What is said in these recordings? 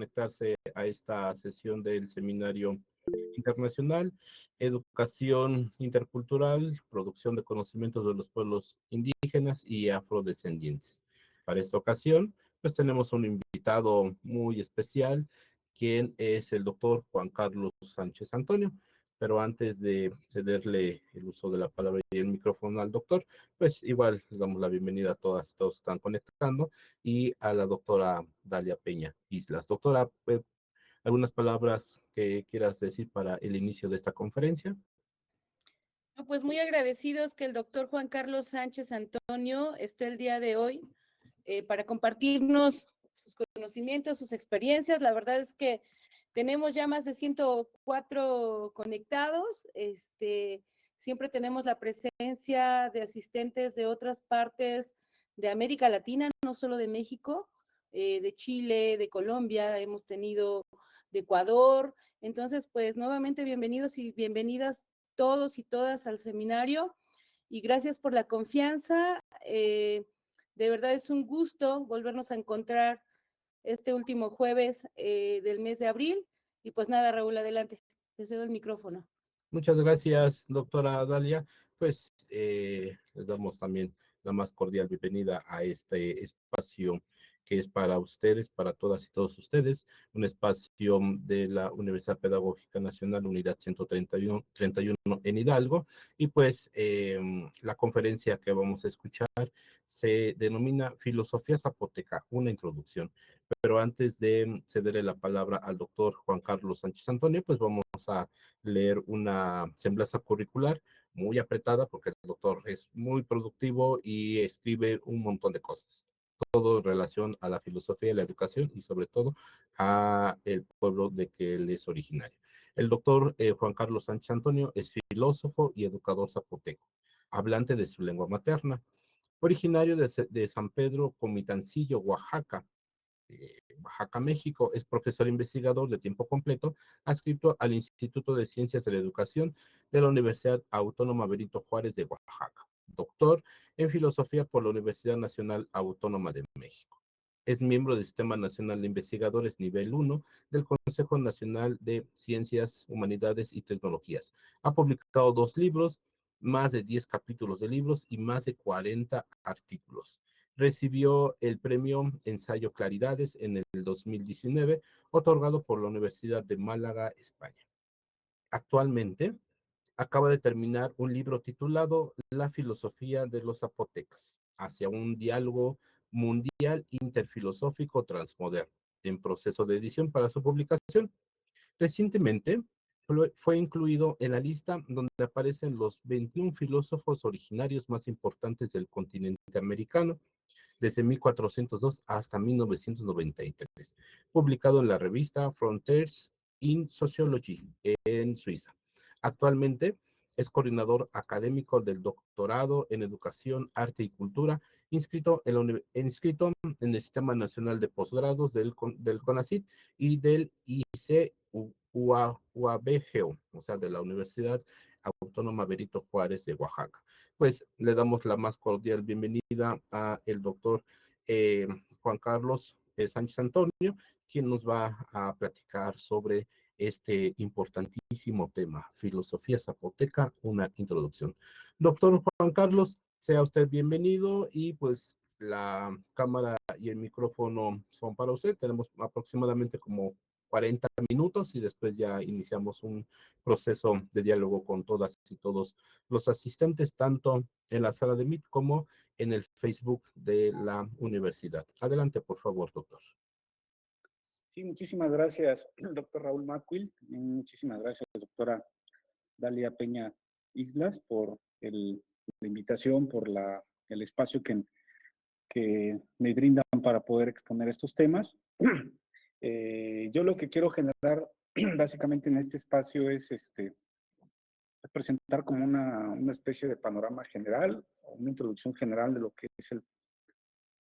conectarse a esta sesión del Seminario Internacional, Educación Intercultural, Producción de Conocimientos de los Pueblos Indígenas y Afrodescendientes. Para esta ocasión, pues tenemos un invitado muy especial, quien es el doctor Juan Carlos Sánchez Antonio. Pero antes de cederle el uso de la palabra y el micrófono al doctor, pues igual les damos la bienvenida a todas y todos que están conectando y a la doctora Dalia Peña Islas. Doctora, ¿algunas palabras que quieras decir para el inicio de esta conferencia? No, pues muy agradecidos que el doctor Juan Carlos Sánchez Antonio esté el día de hoy para compartirnos sus conocimientos, sus experiencias. La verdad es que tenemos ya más de 104 conectados. Siempre tenemos la presencia de asistentes de otras partes de América Latina, no solo de México, de Chile, de Colombia, hemos tenido de Ecuador. Entonces, pues nuevamente bienvenidos y bienvenidas todos y todas al seminario y gracias por la confianza. De verdad es un gusto volvernos a encontrar este último jueves del mes de abril. Y pues nada, Raúl, adelante. Te cedo el micrófono. Muchas gracias, doctora Dalia. Pues les damos también la más cordial bienvenida a este espacio que es para ustedes, para todas y todos ustedes, un espacio de la Universidad Pedagógica Nacional, Unidad 131 en Hidalgo. Y pues la conferencia que vamos a escuchar se denomina Filosofía Zapoteca, una introducción. Pero antes de cederle la palabra al doctor Juan Carlos Sánchez Antonio, pues vamos a leer una semblanza curricular muy apretada porque el doctor es muy productivo y escribe un montón de cosas. Todo en relación a la filosofía y la educación y sobre todo a el pueblo de que él es originario. El doctor Juan Carlos Sánchez Antonio es filósofo y educador zapoteco, hablante de su lengua materna, originario de San Pedro Comitancillo, Oaxaca, Oaxaca, México. Es profesor investigador de tiempo completo, adscrito al Instituto de Ciencias de la Educación de la Universidad Autónoma Benito Juárez de Oaxaca. Doctor en Filosofía por la Universidad Nacional Autónoma de México. Es miembro del Sistema Nacional de Investigadores Nivel 1 del Consejo Nacional de Ciencias, Humanidades y Tecnologías. Ha publicado 2 libros, más de 10 capítulos de libros y más de 40 artículos. Recibió el premio Ensayo Claridades en el 2019, otorgado por la Universidad de Málaga, España. Actualmente acaba de terminar un libro titulado La filosofía de los zapotecas, hacia un diálogo mundial interfilosófico transmoderno, en proceso de edición para su publicación. Recientemente fue incluido en la lista donde aparecen los 21 filósofos originarios más importantes del continente americano, desde 1402 hasta 1993, publicado en la revista Frontiers in Sociology en Suiza. Actualmente es coordinador académico del doctorado en Educación, Arte y Cultura, inscrito en el Sistema Nacional de Posgrados del CONACYT y del ICUABGO, o sea, de la Universidad Autónoma Benito Juárez de Oaxaca. Pues le damos la más cordial bienvenida a el doctor Juan Carlos Sánchez Antonio, quien nos va a platicar sobre este importantísimo tema, filosofía zapoteca, una introducción. Doctor Juan Carlos, sea usted bienvenido y pues la cámara y el micrófono son para usted. Tenemos aproximadamente como 40 minutos y después ya iniciamos un proceso de diálogo con todas y todos los asistentes, tanto en la sala de Meet como en el Facebook de la universidad. Adelante, por favor, doctor. Sí, muchísimas gracias, doctor Raúl Macquil. Muchísimas gracias, doctora Dalia Peña Islas, por la invitación, por el espacio que me brindan para poder exponer estos temas. Yo lo que quiero generar básicamente en este espacio es presentar como una especie de panorama general, una introducción general de lo que es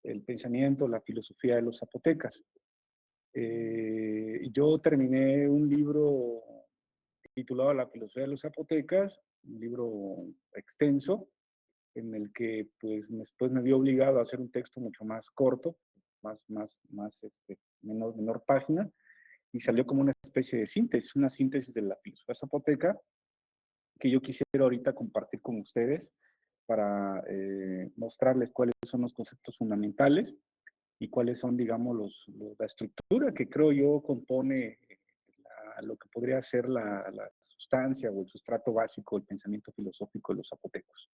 el pensamiento, la filosofía de los zapotecas. Yo terminé un libro titulado La filosofía de los zapotecas, un libro extenso, en el que pues después me vi obligado a hacer un texto mucho más corto, menor página, y salió como una especie de síntesis, una síntesis de la filosofía zapoteca que yo quisiera ahorita compartir con ustedes para mostrarles cuáles son los conceptos fundamentales y cuáles son, digamos, la estructura que creo yo compone lo que podría ser la sustancia o el sustrato básico del pensamiento filosófico de los zapotecos.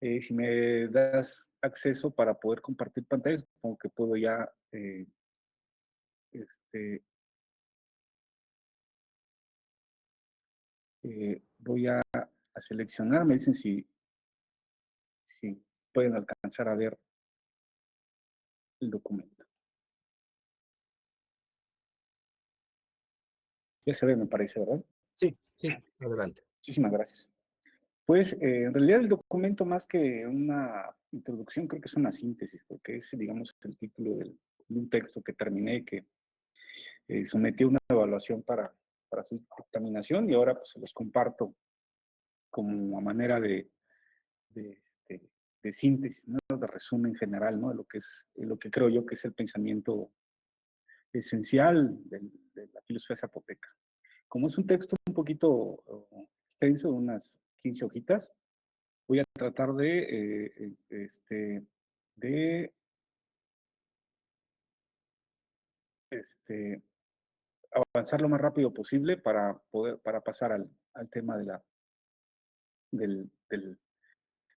Si me das acceso para poder compartir pantallas, supongo que puedo ya este, voy a seleccionar, me dicen si pueden alcanzar a ver el documento. Ya se ve, me parece, ¿verdad? Sí, sí, adelante. Muchísimas gracias. Pues en realidad el documento, más que una introducción, creo que es una síntesis, porque es, digamos, el título de un texto que terminé, que sometí a una evaluación para su dictaminación y ahora pues se los comparto como a manera de, de síntesis, ¿no? De resumen general, ¿no? De lo que es, lo que creo yo que es el pensamiento esencial de la filosofía zapoteca. Como es un texto un poquito extenso, unas 15 hojitas, voy a tratar de este, avanzar lo más rápido posible para pasar al tema de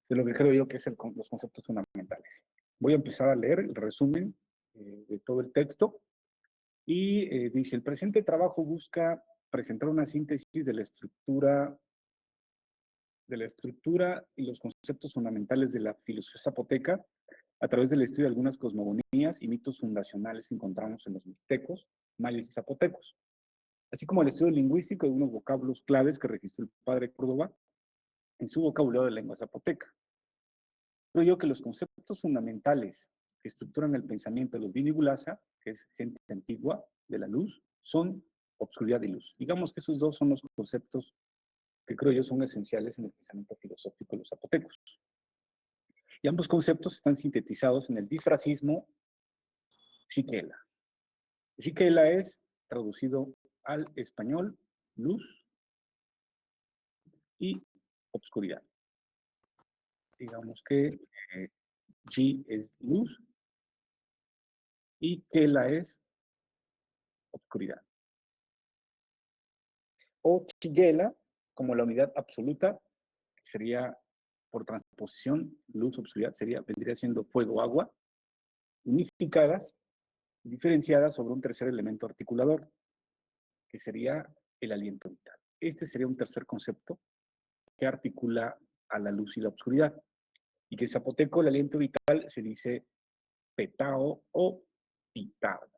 lo que creo yo que es los conceptos fundamentales. Voy a empezar a leer el resumen de todo el texto y dice, el presente trabajo busca presentar una síntesis de la estructura y los conceptos fundamentales de la filosofía zapoteca a través del estudio de algunas cosmogonías y mitos fundacionales que encontramos en los mixtecos, mayas y zapotecos, así como el estudio lingüístico de unos vocablos claves que registró el padre Córdoba en su vocabulario de lengua zapoteca. Creo yo que los conceptos fundamentales que estructuran el pensamiento de los Vinigulasa, que es gente antigua de la luz, son obscuridad y luz. Digamos que esos dos son los conceptos que creo yo son esenciales en el pensamiento filosófico de los zapotecos. Y ambos conceptos están sintetizados en el difracismo Xiquela. Xiquela es traducido al español luz y obscuridad. Digamos que Xi es luz y Kela es obscuridad. O Chiguela, como la unidad absoluta, que sería por transposición, luz, obscuridad, vendría siendo fuego, agua, unificadas, diferenciadas sobre un tercer elemento articulador, que sería el aliento vital. Este sería un tercer concepto que articula a la luz y la obscuridad. Y que en zapoteco el aliento vital se dice petao o pitao,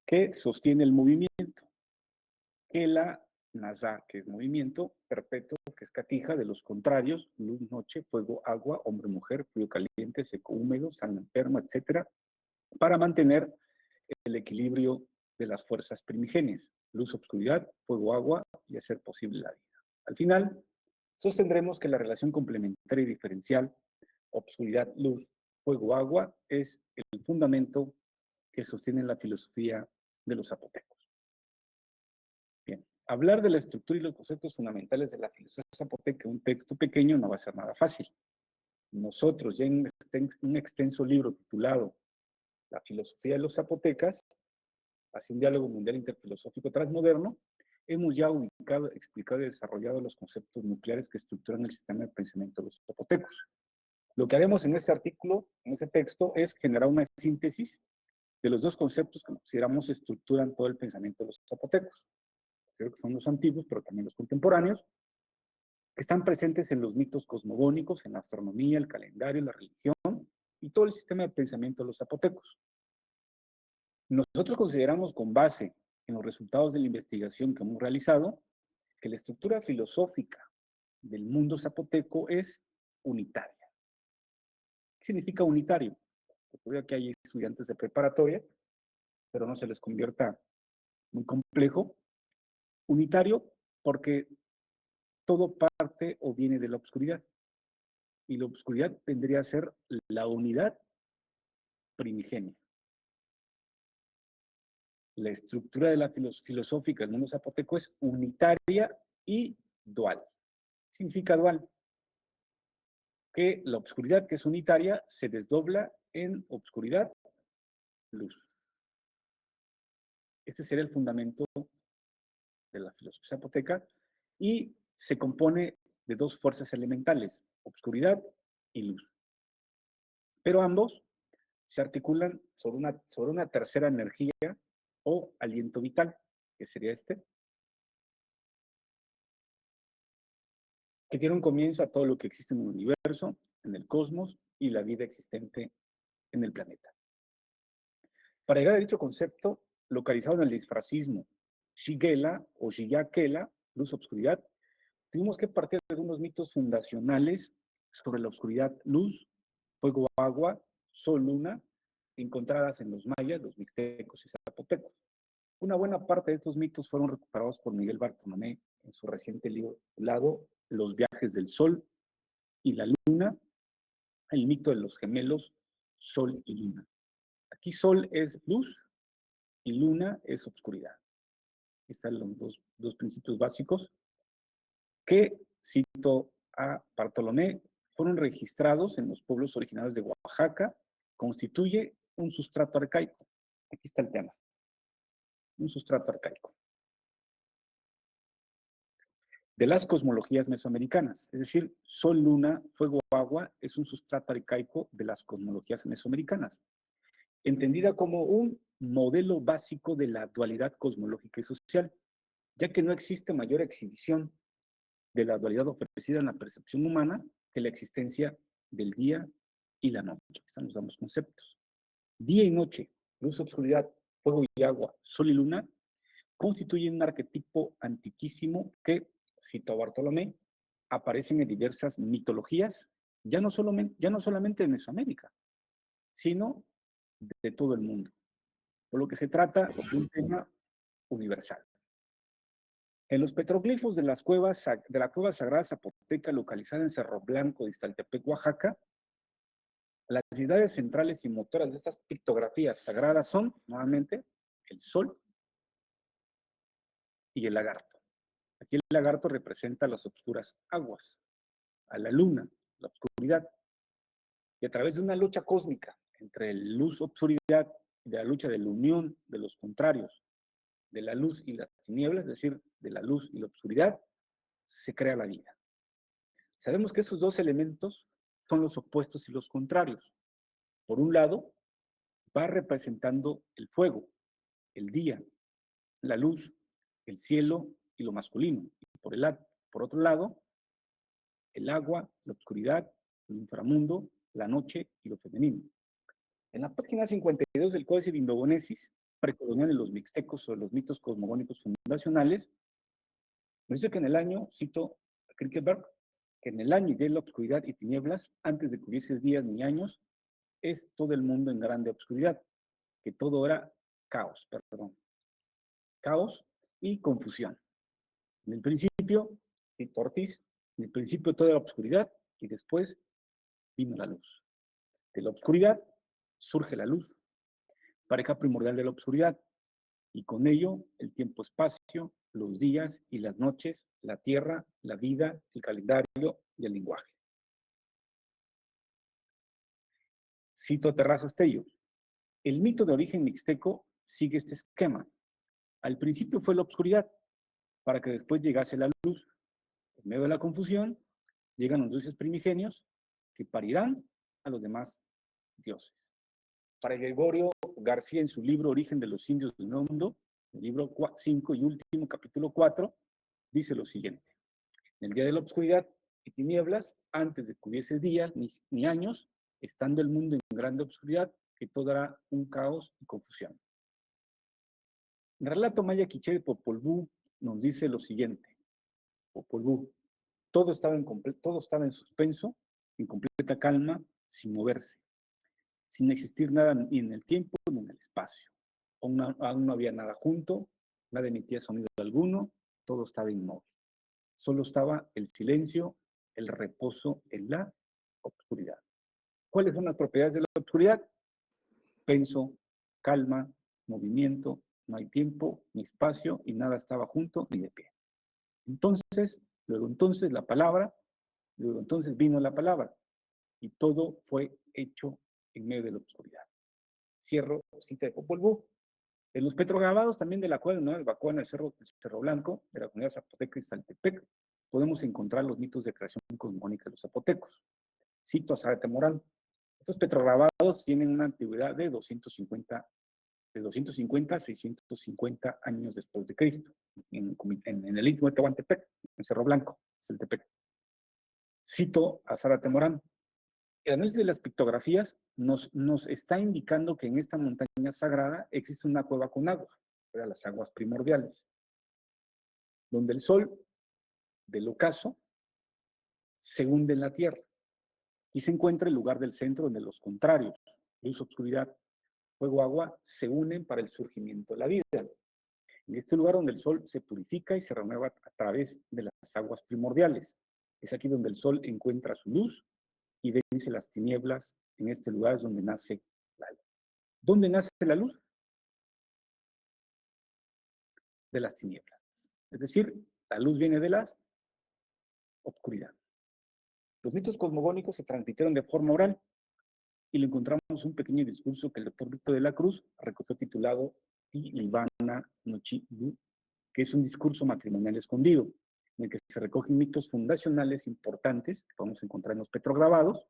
que sostiene el movimiento. Que la nasa, que es movimiento, perpetuo, que es catija, de los contrarios, luz, noche, fuego, agua, hombre, mujer, frío, caliente, seco, húmedo, sano, enfermo, etcétera, para mantener el equilibrio de las fuerzas primigenias, luz, obscuridad, fuego, agua, y hacer posible la vida. Al final, sostendremos que la relación complementaria y diferencial, obscuridad, luz, fuego, agua, es el fundamento que sostiene la filosofía de los zapotecos. Bien, hablar de la estructura y los conceptos fundamentales de la filosofía zapoteca en un texto pequeño no va a ser nada fácil. Nosotros, ya en un extenso libro titulado La filosofía de los zapotecas, hacia un diálogo mundial interfilosófico transmoderno, hemos ya ubicado, explicado y desarrollado los conceptos nucleares que estructuran el sistema de pensamiento de los zapotecos. Lo que haremos en ese artículo, en ese texto, es generar una síntesis de los dos conceptos que consideramos estructuran todo el pensamiento de los zapotecos. Creo que son los antiguos, pero también los contemporáneos, que están presentes en los mitos cosmogónicos, en la astronomía, el calendario, la religión y todo el sistema de pensamiento de los zapotecos. Nosotros consideramos, con base en los resultados de la investigación que hemos realizado, que la estructura filosófica del mundo zapoteco es unitaria. ¿Qué significa unitario? Porque que hay estudiantes de preparatoria, pero no se les convierta muy complejo. Unitario porque todo parte o viene de la oscuridad. Y la oscuridad vendría a ser la unidad primigenia. la estructura de la filosófica del mundo zapoteco es unitaria y dual. Significa dual, que la obscuridad, que es unitaria, se desdobla en obscuridad, luz. Este sería el fundamento de la filosofía zapoteca y se compone de dos fuerzas elementales, obscuridad y luz. Pero ambos se articulan sobre una tercera energía o aliento vital, que sería este, que tiene un comienzo a todo lo que existe en el universo, en el cosmos y la vida existente en el planeta. Para llegar a dicho concepto, localizado en el disfracismo Shigela o Shiyakela, luz-obscuridad, tuvimos que partir de algunos mitos fundacionales sobre la oscuridad, luz, fuego, agua, sol, luna, encontradas en los mayas, los mixtecos y zapotecos. Una buena parte de estos mitos fueron recuperados por Miguel Bartolomé en su reciente libro titulado Los viajes del sol y la luna, el mito de los gemelos, sol y luna. Aquí sol es luz y luna es obscuridad. Están los dos principios básicos que, cito a Bartolomé, fueron registrados en los pueblos originarios de Oaxaca, constituye un sustrato arcaico. Aquí está el tema. Un sustrato arcaico de las cosmologías mesoamericanas. Es decir, sol, luna, fuego, agua es un sustrato arcaico de las cosmologías mesoamericanas, entendida como un modelo básico de la dualidad cosmológica y social, ya que no existe mayor exhibición de la dualidad ofrecida en la percepción humana que la existencia del día y la noche. Aquí están los ambos conceptos. Día y noche, luz, obscuridad, fuego y agua, sol y luna, constituyen un arquetipo antiquísimo que, cito a Bartolomé, aparecen en diversas mitologías, ya no solamente de Mesoamérica, sino de todo el mundo. Por lo que se trata de un tema universal. En los petroglifos de la cueva sagrada zapoteca localizada en Cerro Blanco de Iztaltepec, Oaxaca, las deidades centrales y motoras de estas pictografías sagradas son, nuevamente, el sol y el lagarto. Aquí el lagarto representa las oscuras aguas, a la luna, la oscuridad, y a través de una lucha cósmica entre luz-obscuridad, de la lucha de la unión de los contrarios, de la luz y las tinieblas, es decir, de la luz y la oscuridad, se crea la vida. Sabemos que esos dos elementos son los opuestos y los contrarios. Por un lado, va representando el fuego, el día, la luz, el cielo y lo masculino. Y por otro lado, el agua, la oscuridad, el inframundo, la noche y lo femenino. En la página 52 del Códice de Indobonesis, precolonial en los mixtecos sobre los mitos cosmogónicos fundacionales, nos dice que en el año, cito a Kierkegaard, que en el año de la oscuridad y tinieblas, antes de que hubiese días ni años, es todo el mundo en grande obscuridad, que todo era caos, caos y confusión. En el principio, cito Ortiz, en el principio toda era obscuridad y después vino la luz. De la oscuridad surge la luz, pareja primordial de la oscuridad, y con ello el tiempo-espacio, los días y las noches, la tierra, la vida, el calendario y el lenguaje. Cito a Terrazas Tello. El mito de origen mixteco sigue este esquema. Al principio fue la oscuridad, para que después llegase la luz. En medio de la confusión, llegan los dioses primigenios que parirán a los demás dioses. Para Gregorio García, en su libro Origen de los Indios del Nuevo Mundo, el libro 5 y último, capítulo 4, dice lo siguiente. En el día de la oscuridad y tinieblas, antes de que hubiese días ni años, estando el mundo en grande oscuridad, que todo era un caos y confusión. El relato maya quiché de Popol Vuh nos dice lo siguiente. Popol Vuh, todo estaba en suspenso, en completa calma, sin moverse, sin existir nada ni en el tiempo ni en el espacio. Aún no había nada junto, nada emitía sonido alguno, todo estaba inmóvil. Solo estaba el silencio, el reposo en la oscuridad. ¿Cuáles son las propiedades de la oscuridad? Suspenso, calma, movimiento, no hay tiempo, ni espacio, y nada estaba junto ni de pie. Entonces, luego entonces la palabra, luego entonces vino la palabra, y todo fue hecho en medio de la oscuridad. Cierro cita de Popol Vuh. En los petrograbados también de la cueva de Nueva Bacoa, en el Cerro Blanco, de la comunidad zapoteca y Saltepec, podemos encontrar los mitos de creación cosmogónica de los zapotecos. Cito a Zárate Morán. Estos petrograbados tienen una antigüedad de 250 a 650 años después de Cristo, en el Istmo de Tehuantepec, en Cerro Blanco, Saltepec. Cito a Zárate Morán. El análisis de las pictografías nos está indicando que en esta montaña sagrada existe una cueva con agua, las aguas primordiales, donde el sol del ocaso se hunde en la tierra y se encuentra el lugar del centro donde los contrarios, luz, obscuridad, fuego, agua, se unen para el surgimiento de la vida. En este lugar donde el sol se purifica y se renueva a través de las aguas primordiales. Es aquí donde el sol encuentra su luz y vence las tinieblas. En este lugar es donde nace la luz. ¿Dónde nace la luz? De las tinieblas. Es decir, la luz viene de la oscuridad. Los mitos cosmogónicos se transmitieron de forma oral y le encontramos un pequeño discurso que el doctor Víctor de la Cruz recogió titulado Ti Libana Nochibu, que es un discurso matrimonial escondido, en el que se recogen mitos fundacionales importantes que podemos encontrar en los petrograbados,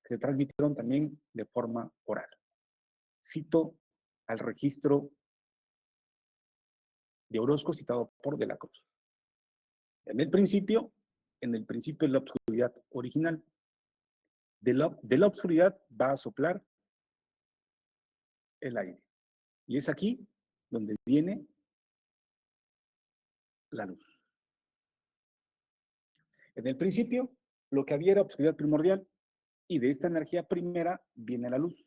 que se transmitieron también de forma oral. Cito al registro de Orozco citado por de la Cruz. En el principio es la obscuridad original. De la obscuridad va a soplar el aire. Y es aquí donde viene la luz. En el principio, lo que había era obscuridad primordial, y de esta energía primera viene la luz.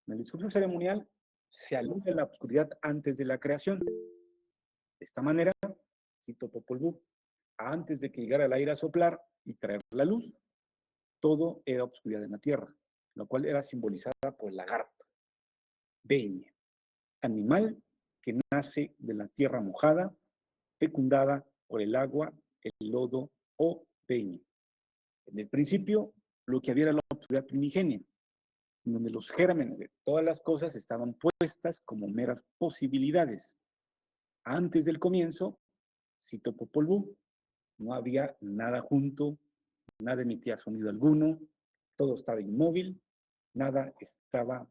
En el discurso ceremonial se alude a la oscuridad antes de la creación. De esta manera, cito Popol Vuh, antes de que llegara el aire a soplar y traer la luz, todo era obscuridad en la tierra, lo cual era simbolizada por el lagarto, Beine, animal que nace de la tierra mojada, fecundada por el agua, el lodo o Beine. En el principio, lo que había era la obscuridad primigenia, en donde los gérmenes de todas las cosas estaban puestas como meras posibilidades. Antes del comienzo, cito Popol Vuh, no había nada junto, nada emitía sonido alguno, todo estaba inmóvil, nada estaba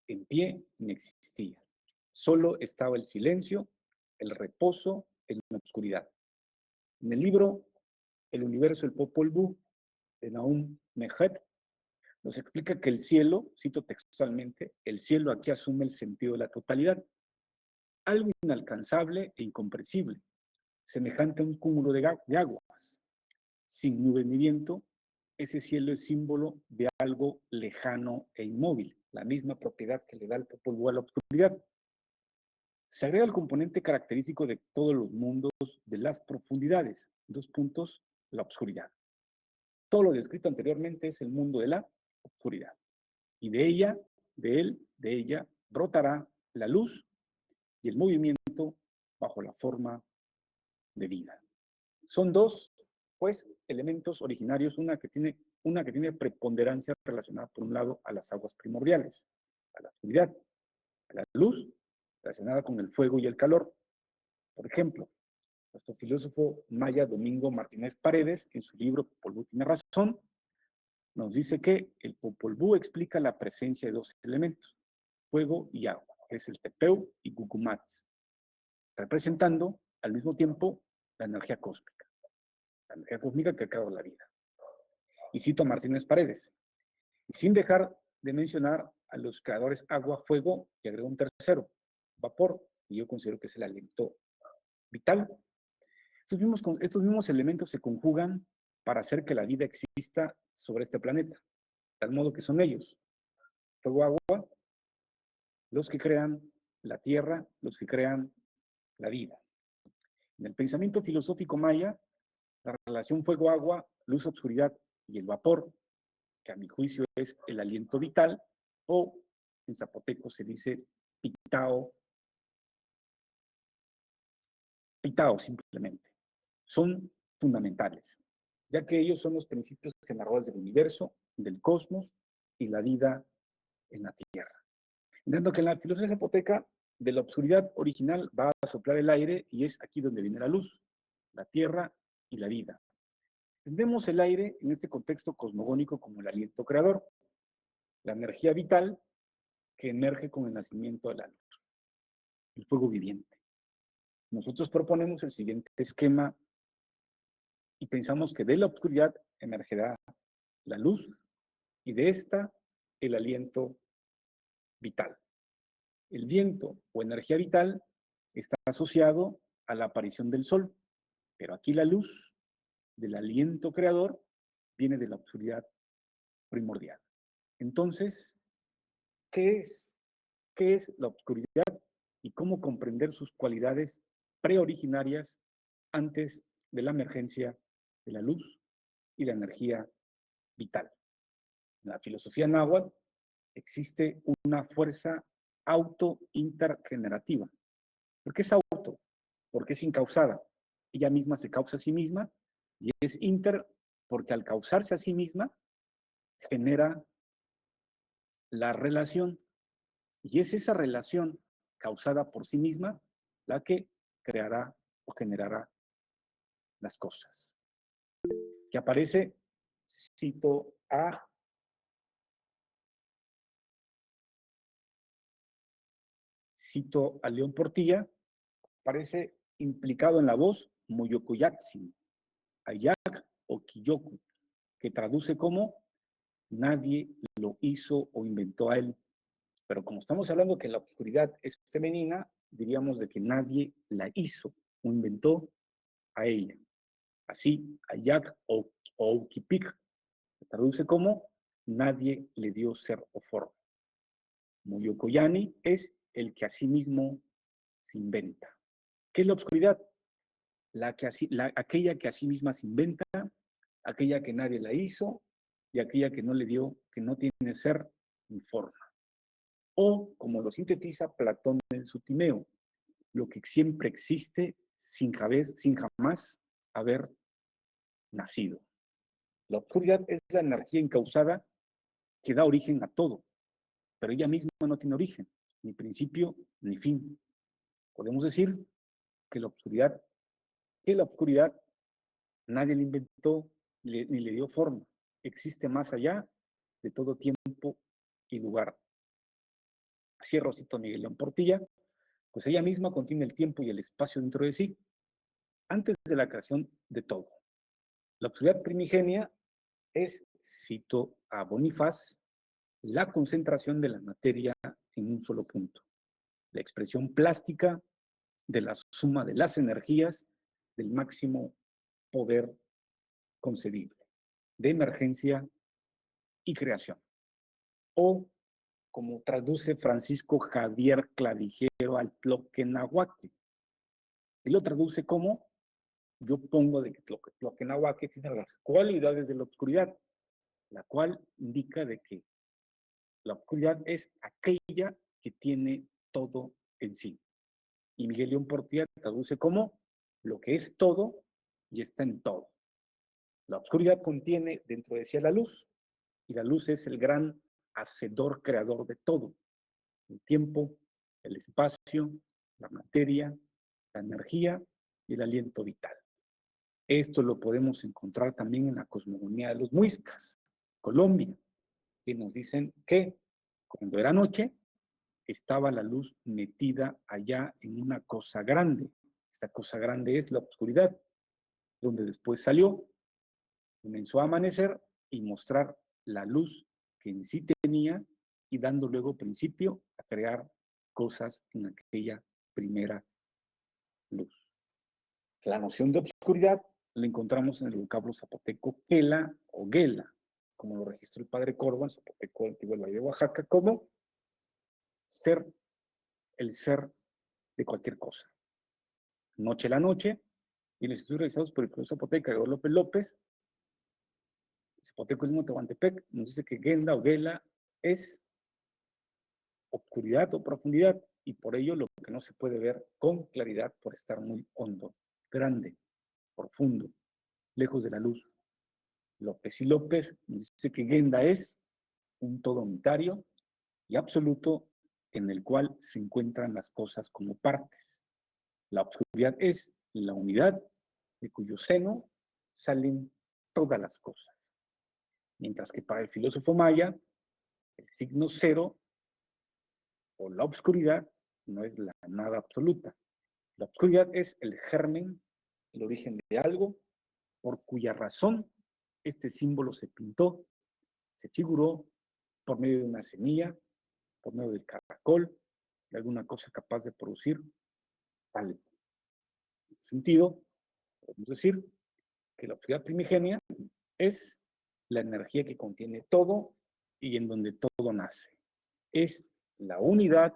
en pie ni existía. Solo estaba el silencio, el reposo en la oscuridad. En el libro El universo, el Popol Vuh, de Nahum Mehet, nos explica que el cielo, cito textualmente, el cielo aquí asume el sentido de la totalidad, algo inalcanzable e incomprensible, semejante a un cúmulo de aguas. Sin nube ni viento, ese cielo es símbolo de algo lejano e inmóvil, la misma propiedad que le da el Popol Vuh a la oscuridad. Se agrega el componente característico de todos los mundos de las profundidades, dos puntos, la oscuridad. Todo lo descrito anteriormente es el mundo de la oscuridad. Y de ella, de ella, brotará la luz y el movimiento bajo la forma de vida. Son dos, pues, elementos originarios, una que tiene preponderancia relacionada, por un lado, a las aguas primordiales, a la oscuridad, a la luz, relacionada con el fuego y el calor. Por ejemplo, nuestro filósofo maya Domingo Martínez Paredes, en su libro Popol Vuh tiene razón, nos dice que el Popol Vuh explica la presencia de dos elementos, fuego y agua, que es el Tepeu y Gucumatz, representando al mismo tiempo la energía cósmica que creó la vida. Y cito a Martínez Paredes, y sin dejar de mencionar a los creadores agua, fuego, y agregó un tercero, vapor, y yo considero que es el aliento vital. Estos mismos elementos se conjugan para hacer que la vida exista sobre este planeta, de tal modo que son ellos, fuego, agua, los que crean la tierra, los que crean la vida. En el pensamiento filosófico maya, la relación fuego-agua, luz-obscuridad y el vapor, que a mi juicio es el aliento vital, o en zapoteco se dice pitao, pitao simplemente. Son fundamentales, ya que ellos son los principios generadores del universo, del cosmos y la vida en la tierra. Entiendo que en la filosofía zapoteca, de la oscuridad original va a soplar el aire y es aquí donde viene la luz, la tierra y la vida. Entendemos el aire en este contexto cosmogónico como el aliento creador, la energía vital que emerge con el nacimiento de la luz, el fuego viviente. Nosotros proponemos el siguiente esquema y pensamos que de la oscuridad emergerá la luz y de esta el aliento vital. El viento o energía vital está asociado a la aparición del sol, pero aquí la luz del aliento creador viene de la oscuridad primordial. Entonces, ¿qué es? ¿Qué es la oscuridad y cómo comprender sus cualidades preoriginarias antes de la emergencia de la luz y la energía vital? En la filosofía náhuatl existe una fuerza auto-intergenerativa. ¿Por qué es auto? Porque es incausada. Ella misma se causa a sí misma y es inter porque al causarse a sí misma genera la relación. Y es esa relación causada por sí misma la que creará o generará las cosas. Que aparece, cito a León Portilla, aparece implicado en la voz Moyocoyatzin, Ayak o Kiyoku, que traduce como nadie lo hizo o inventó a él. Pero como estamos hablando que la oscuridad es femenina, diríamos de que nadie la hizo o inventó a ella. Así, Ayak o Ukipik se traduce como nadie le dio ser o forma. Moyokoyani es el que a sí mismo se inventa. ¿Qué es la oscuridad? Aquella que a sí misma se inventa, aquella que nadie la hizo y aquella que no le dio, que no tiene ser ni forma. O, como lo sintetiza Platón en su Timeo, lo que siempre existe sin jamás haber nacido. La oscuridad es la energía incausada que da origen a todo, pero ella misma no tiene origen, ni principio ni fin. Podemos decir que la oscuridad nadie la inventó ni le dio forma. Existe más allá de todo tiempo y lugar. Así es Rosito Miguel León Portilla, pues ella misma contiene el tiempo y el espacio dentro de sí, antes de la creación de todo. La oscuridad primigenia es, cito a Bonifaz, la concentración de la materia en un solo punto, la expresión plástica de la suma de las energías del máximo poder concebible, de emergencia y creación. O, como traduce Francisco Javier Clavijero al Tloquenahuaque, y lo traduce como, yo pongo de que Tloquenahuaque tiene las cualidades de la oscuridad, la cual indica de que la oscuridad es aquella que tiene todo en sí. Y Miguel León Portilla traduce como lo que es todo y está en todo. La oscuridad contiene dentro de sí la luz, y la luz es el gran hacedor creador de todo. El tiempo, el espacio, la materia, la energía y el aliento vital. Esto lo podemos encontrar también en la cosmogonía de los muiscas, Colombia, que nos dicen que cuando era noche estaba la luz metida allá en una cosa grande. Esta cosa grande es la oscuridad, donde después salió, comenzó a amanecer y mostrar la luz que en sí tenía y dando luego principio a crear cosas en aquella primera luz. La noción de oscuridad la encontramos en el vocablo zapoteco quela o guela, como lo registró el padre Corvo en Zapoteco Antiguo del Valle de Oaxaca, como ser, el ser de cualquier cosa. Noche la noche, y los estudios realizados por el profesor zapoteca Gregor López López, Zapoteco Limo Tehuantepec, nos dice que Genda o Gela es obscuridad o profundidad, y por ello lo que no se puede ver con claridad por estar muy hondo, grande, profundo, lejos de la luz. López y López dice que Genda es un todo unitario y absoluto en el cual se encuentran las cosas como partes. La obscuridad es la unidad de cuyo seno salen todas las cosas. Mientras que para el filósofo maya, el signo cero o la obscuridad no es la nada absoluta. La obscuridad es el germen, el origen de algo, por cuya razón este símbolo se pintó, se figuró por medio de una semilla, por medio del caracol, de alguna cosa capaz de producir algo. En ese sentido, podemos decir que la obscuridad primigenia es la energía que contiene todo y en donde todo nace. Es la unidad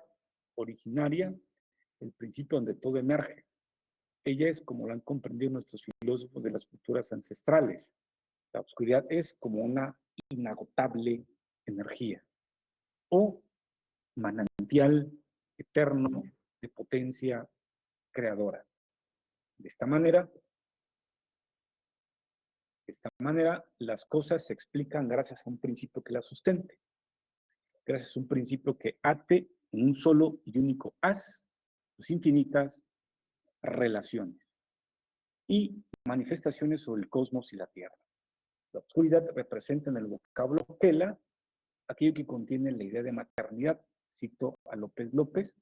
originaria, el principio donde todo emerge. Ella es como lo han comprendido nuestros filósofos de las culturas ancestrales. La oscuridad es como una inagotable energía o manantial eterno de potencia creadora. De esta manera, las cosas se explican gracias a un principio que las sustente, gracias a un principio que ate en un solo y único haz sus infinitas relaciones y manifestaciones sobre el cosmos y la Tierra. La oscuridad representa en el vocablo Kela aquello que contiene la idea de maternidad. Cito a López López: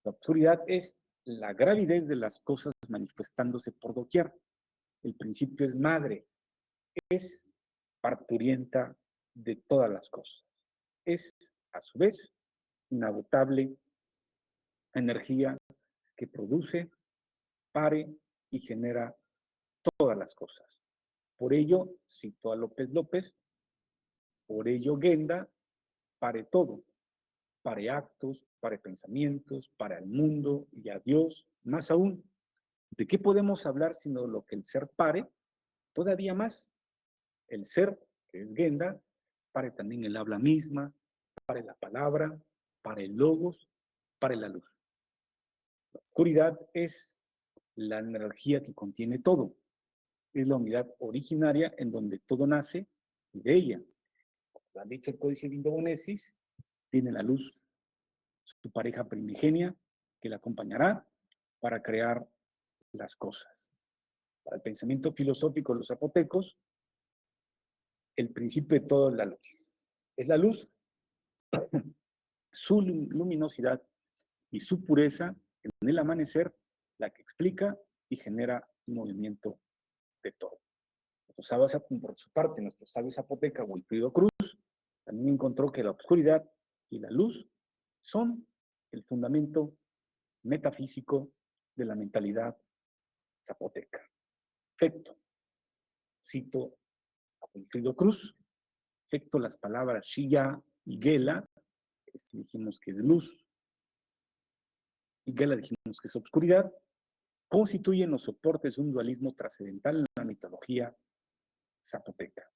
la oscuridad es la gravidez de las cosas manifestándose por doquier. El principio es madre, es parturienta de todas las cosas. Es, a su vez, inagotable energía que produce, pare y genera todas las cosas. Por ello, cito a López López, por ello Genda pare todo, pare actos, pare pensamientos, para el mundo y a Dios, más aún. ¿De qué podemos hablar sino lo que el ser pare? Todavía más, el ser, que es Genda, pare también el habla misma, pare la palabra, pare el logos, pare la luz. La oscuridad es la energía que contiene todo. Es la unidad originaria en donde todo nace y de ella. Como lo ha dicho el Códice de Indobonesis, tiene la luz, su pareja primigenia, que la acompañará para crear las cosas. Para el pensamiento filosófico de los zapotecos, el principio de todo es la luz. Es la luz, su luminosidad y su pureza en el amanecer, la que explica y genera un movimiento de todo. Por su parte, nuestro sabio zapoteca, Wilfrido Cruz, también encontró que la oscuridad y la luz son el fundamento metafísico de la mentalidad zapoteca. Efecto. Cito a Wilfrido Cruz. Efecto, las palabras Shilla y Gela, que dijimos que es luz, y Gela dijimos que es obscuridad, constituyen los soportes de un dualismo trascendental en la mitología zapoteca,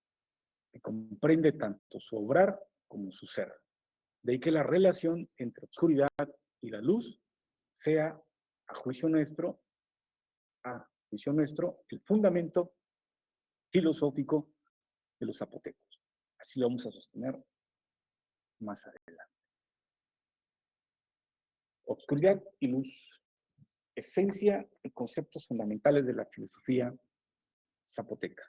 que comprende tanto su obrar como su ser. De ahí que la relación entre obscuridad y la luz sea, a juicio nuestro, el fundamento filosófico de los zapotecos. Así lo vamos a sostener más adelante. Obscuridad y luz, esencia y conceptos fundamentales de la filosofía zapoteca.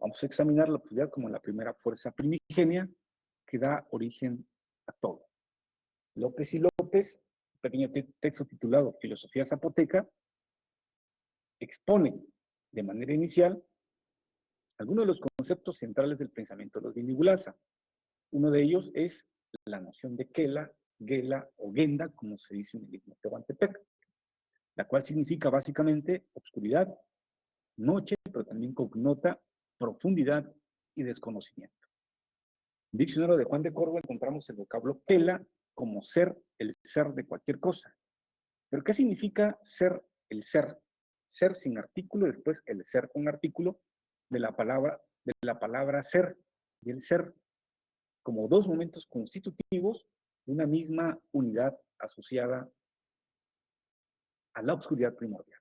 Vamos a examinar la oscuridad como la primera fuerza primigenia que da origen a todo. López y López, un pequeño texto titulado Filosofía Zapoteca, expone de manera inicial algunos de los conceptos centrales del pensamiento de los Vinigulasa. Uno de ellos es la noción de Kela, Gela o Genda, como se dice en el mismo Tehuantepec, la cual significa básicamente obscuridad, noche, pero también connota profundidad y desconocimiento. En el diccionario de Juan de Córdoba encontramos el vocablo Kela como ser, el ser de cualquier cosa. ¿Pero qué significa ser el ser? Ser sin artículo, después el ser con artículo de la palabra ser y el ser como dos momentos constitutivos de una misma unidad asociada a la oscuridad primordial.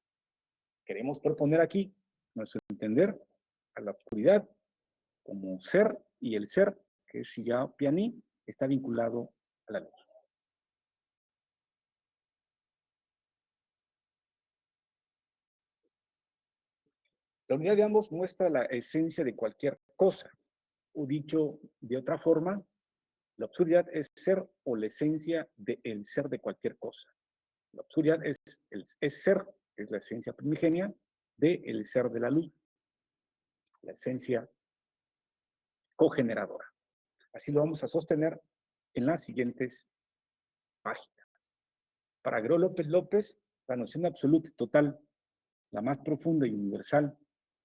Queremos proponer aquí, nuestro entender, a la oscuridad como ser, y el ser, que es Shia Piani, está vinculado a la luz. La unidad de ambos muestra la esencia de cualquier cosa, o dicho de otra forma, la oscuridad es ser o la esencia del ser de cualquier cosa. La oscuridad es ser, es la esencia primigenia del ser de la luz, la esencia cogeneradora. Así lo vamos a sostener en las siguientes páginas. Para Agró López López, la noción absoluta y total, la más profunda y universal,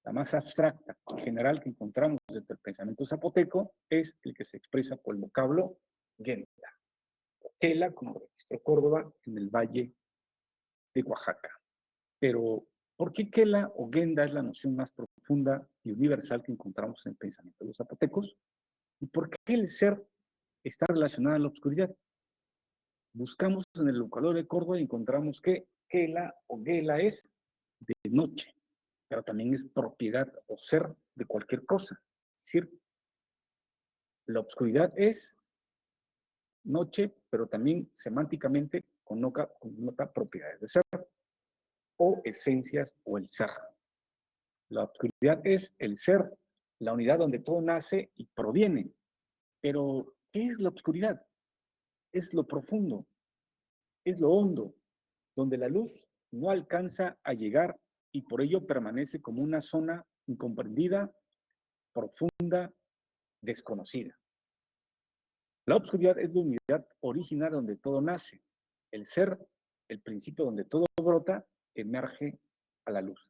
la más abstracta y general que encontramos dentro del pensamiento zapoteco, es el que se expresa por el vocablo Genda, o Tela, como registró Córdoba en el Valle de Oaxaca. Pero, ¿por qué Kela o Genda es la noción más profunda y universal que encontramos en el pensamiento de los zapotecos? ¿Y por qué el ser está relacionado a la oscuridad? Buscamos en el vocabulario de Córdoba y encontramos que Kela o Gela es de noche, pero también es propiedad o ser de cualquier cosa. Es decir, la oscuridad es noche, pero también semánticamente connota propiedades de ser o esencias o el ser. La oscuridad es el ser, la unidad donde todo nace y proviene. Pero, ¿qué es la oscuridad? Es lo profundo, es lo hondo, donde la luz no alcanza a llegar y por ello permanece como una zona incomprendida, profunda, desconocida. La oscuridad es la unidad original donde todo nace. El ser, el principio donde todo brota, emerge a la luz.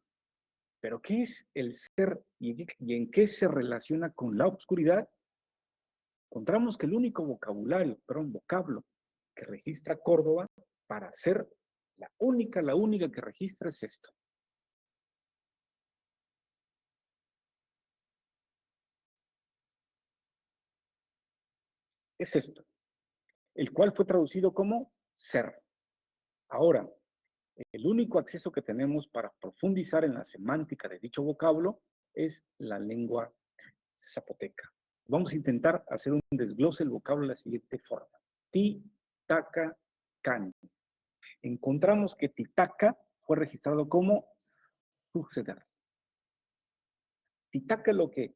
Pero ¿qué es el ser y en qué se relaciona con la oscuridad? Encontramos que el único vocablo que registra Córdoba para ser la única que registra es esto. Es esto, el cual fue traducido como ser. Ahora, el único acceso que tenemos para profundizar en la semántica de dicho vocablo es la lengua zapoteca. Vamos a intentar hacer un desglose del vocablo de la siguiente forma. Titaca, cani. Encontramos que titaca fue registrado como suceder. Titaca es lo que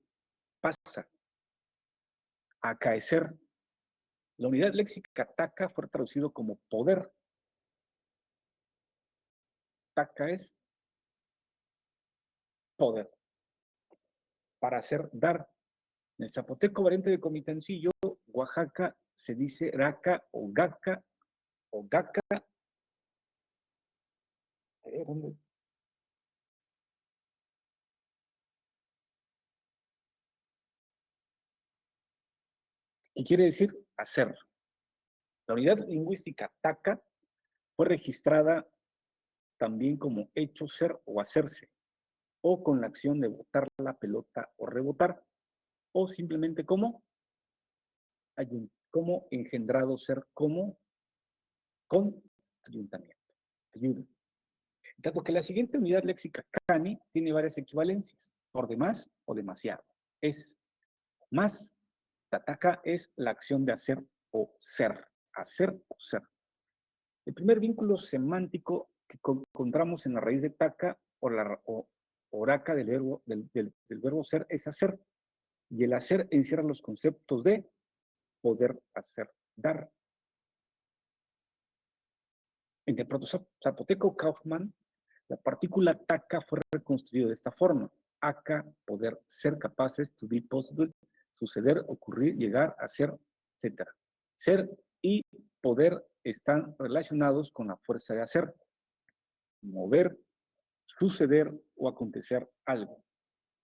pasa, acaecer. La unidad léxica taca fue traducido como poder. Taca es poder. Para hacer, dar. En el zapoteco variante de Comitancillo, Oaxaca, se dice raca o gaca, o gaca. ¿Dónde? Y quiere decir hacer. La unidad lingüística taca fue registrada también como hecho, ser o hacerse, o con la acción de botar la pelota o rebotar, o simplemente como engendrado ser como con ayuntamiento, ayuda. Tanto que la siguiente unidad léxica cani tiene varias equivalencias, por demás o demasiado. Es más, tataca es la acción de hacer o ser, hacer o ser. El primer vínculo semántico que encontramos en la raíz de taca o oraca del verbo ser es hacer. Y el hacer encierra los conceptos de poder hacer, dar. En el proto-zapoteco Kaufman, la partícula taca fue reconstruida de esta forma. Aca, poder, ser capaces, to be possible, suceder, ocurrir, llegar, hacer, etc. Ser y poder están relacionados con la fuerza de hacer, mover, suceder o acontecer algo.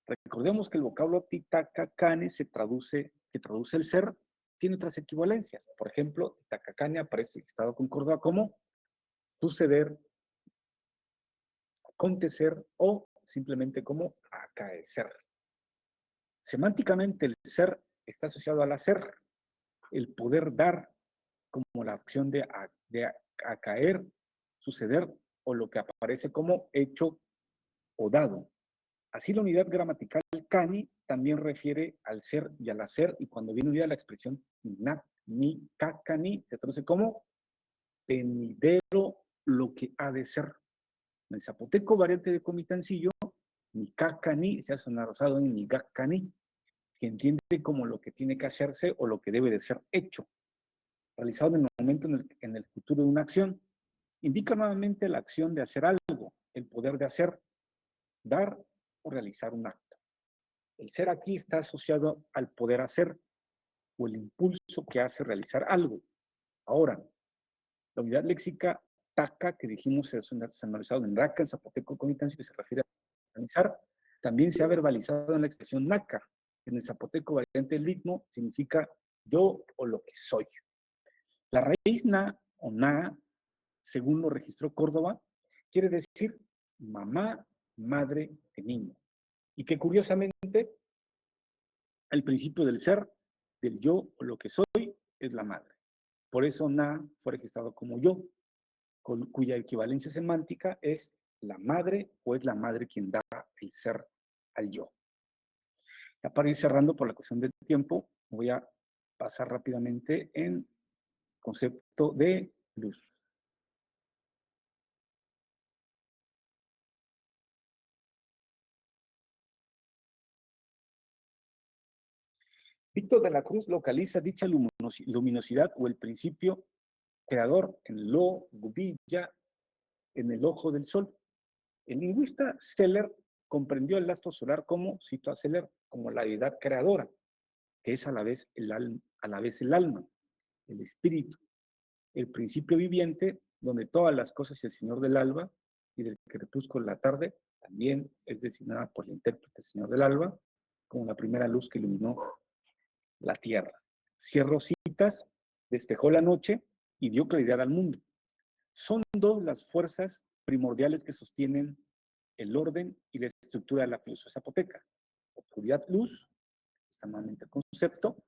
Recordemos que el vocablo titacacane que traduce el ser, tiene otras equivalencias. Por ejemplo, titacacane aparece registrado con Córdoba como suceder, acontecer o simplemente como acaecer. Semánticamente el ser está asociado al hacer, el poder dar, como la acción de caer, suceder, o lo que aparece como hecho o dado. Así la unidad gramatical cani también refiere al ser y al hacer, y cuando viene unida la expresión na, ni, cacani, se traduce como venidero, lo que ha de ser. En el zapoteco, variante de comitancillo, ni cacani se ha sonorizado en ni gacani, que entiende como lo que tiene que hacerse o lo que debe de ser hecho, realizado en el momento en el futuro de una acción. Indica nuevamente la acción de hacer algo, el poder de hacer, dar o realizar un acto. El ser aquí está asociado al poder hacer o el impulso que hace realizar algo. Ahora, la unidad léxica taca, que dijimos es sonorizado en raca, en zapoteco comitancio, que se refiere a organizar, también se ha verbalizado en la expresión naca. En el zapoteco variante litmo significa yo o lo que soy. La raíz na o na, según lo registró Córdoba, quiere decir mamá, madre de niño. Y que curiosamente, el principio del ser, del yo o lo que soy, es la madre. Por eso na fue registrado como yo, cuya equivalencia semántica es la madre o es la madre quien da el ser al yo. Ya para ir cerrando por la cuestión del tiempo, voy a pasar rápidamente en concepto de luz. Víctor de la Cruz localiza dicha luminosidad o el principio creador en lo gubilla, en el ojo del sol. El lingüista Seller comprendió el astro solar como, cito a Seller, como la deidad creadora, que es a la vez el alma, el espíritu, el principio viviente, donde todas las cosas y el señor del alba y del crepúsculo de la tarde, también es designada por el intérprete señor del alba, como la primera luz que iluminó la tierra. Cierro citas, despejó la noche y dio claridad al mundo. Son dos las fuerzas primordiales que sostienen el orden y la estructura de la filosofía zapoteca. Oscuridad, luz, extremadamente el concepto.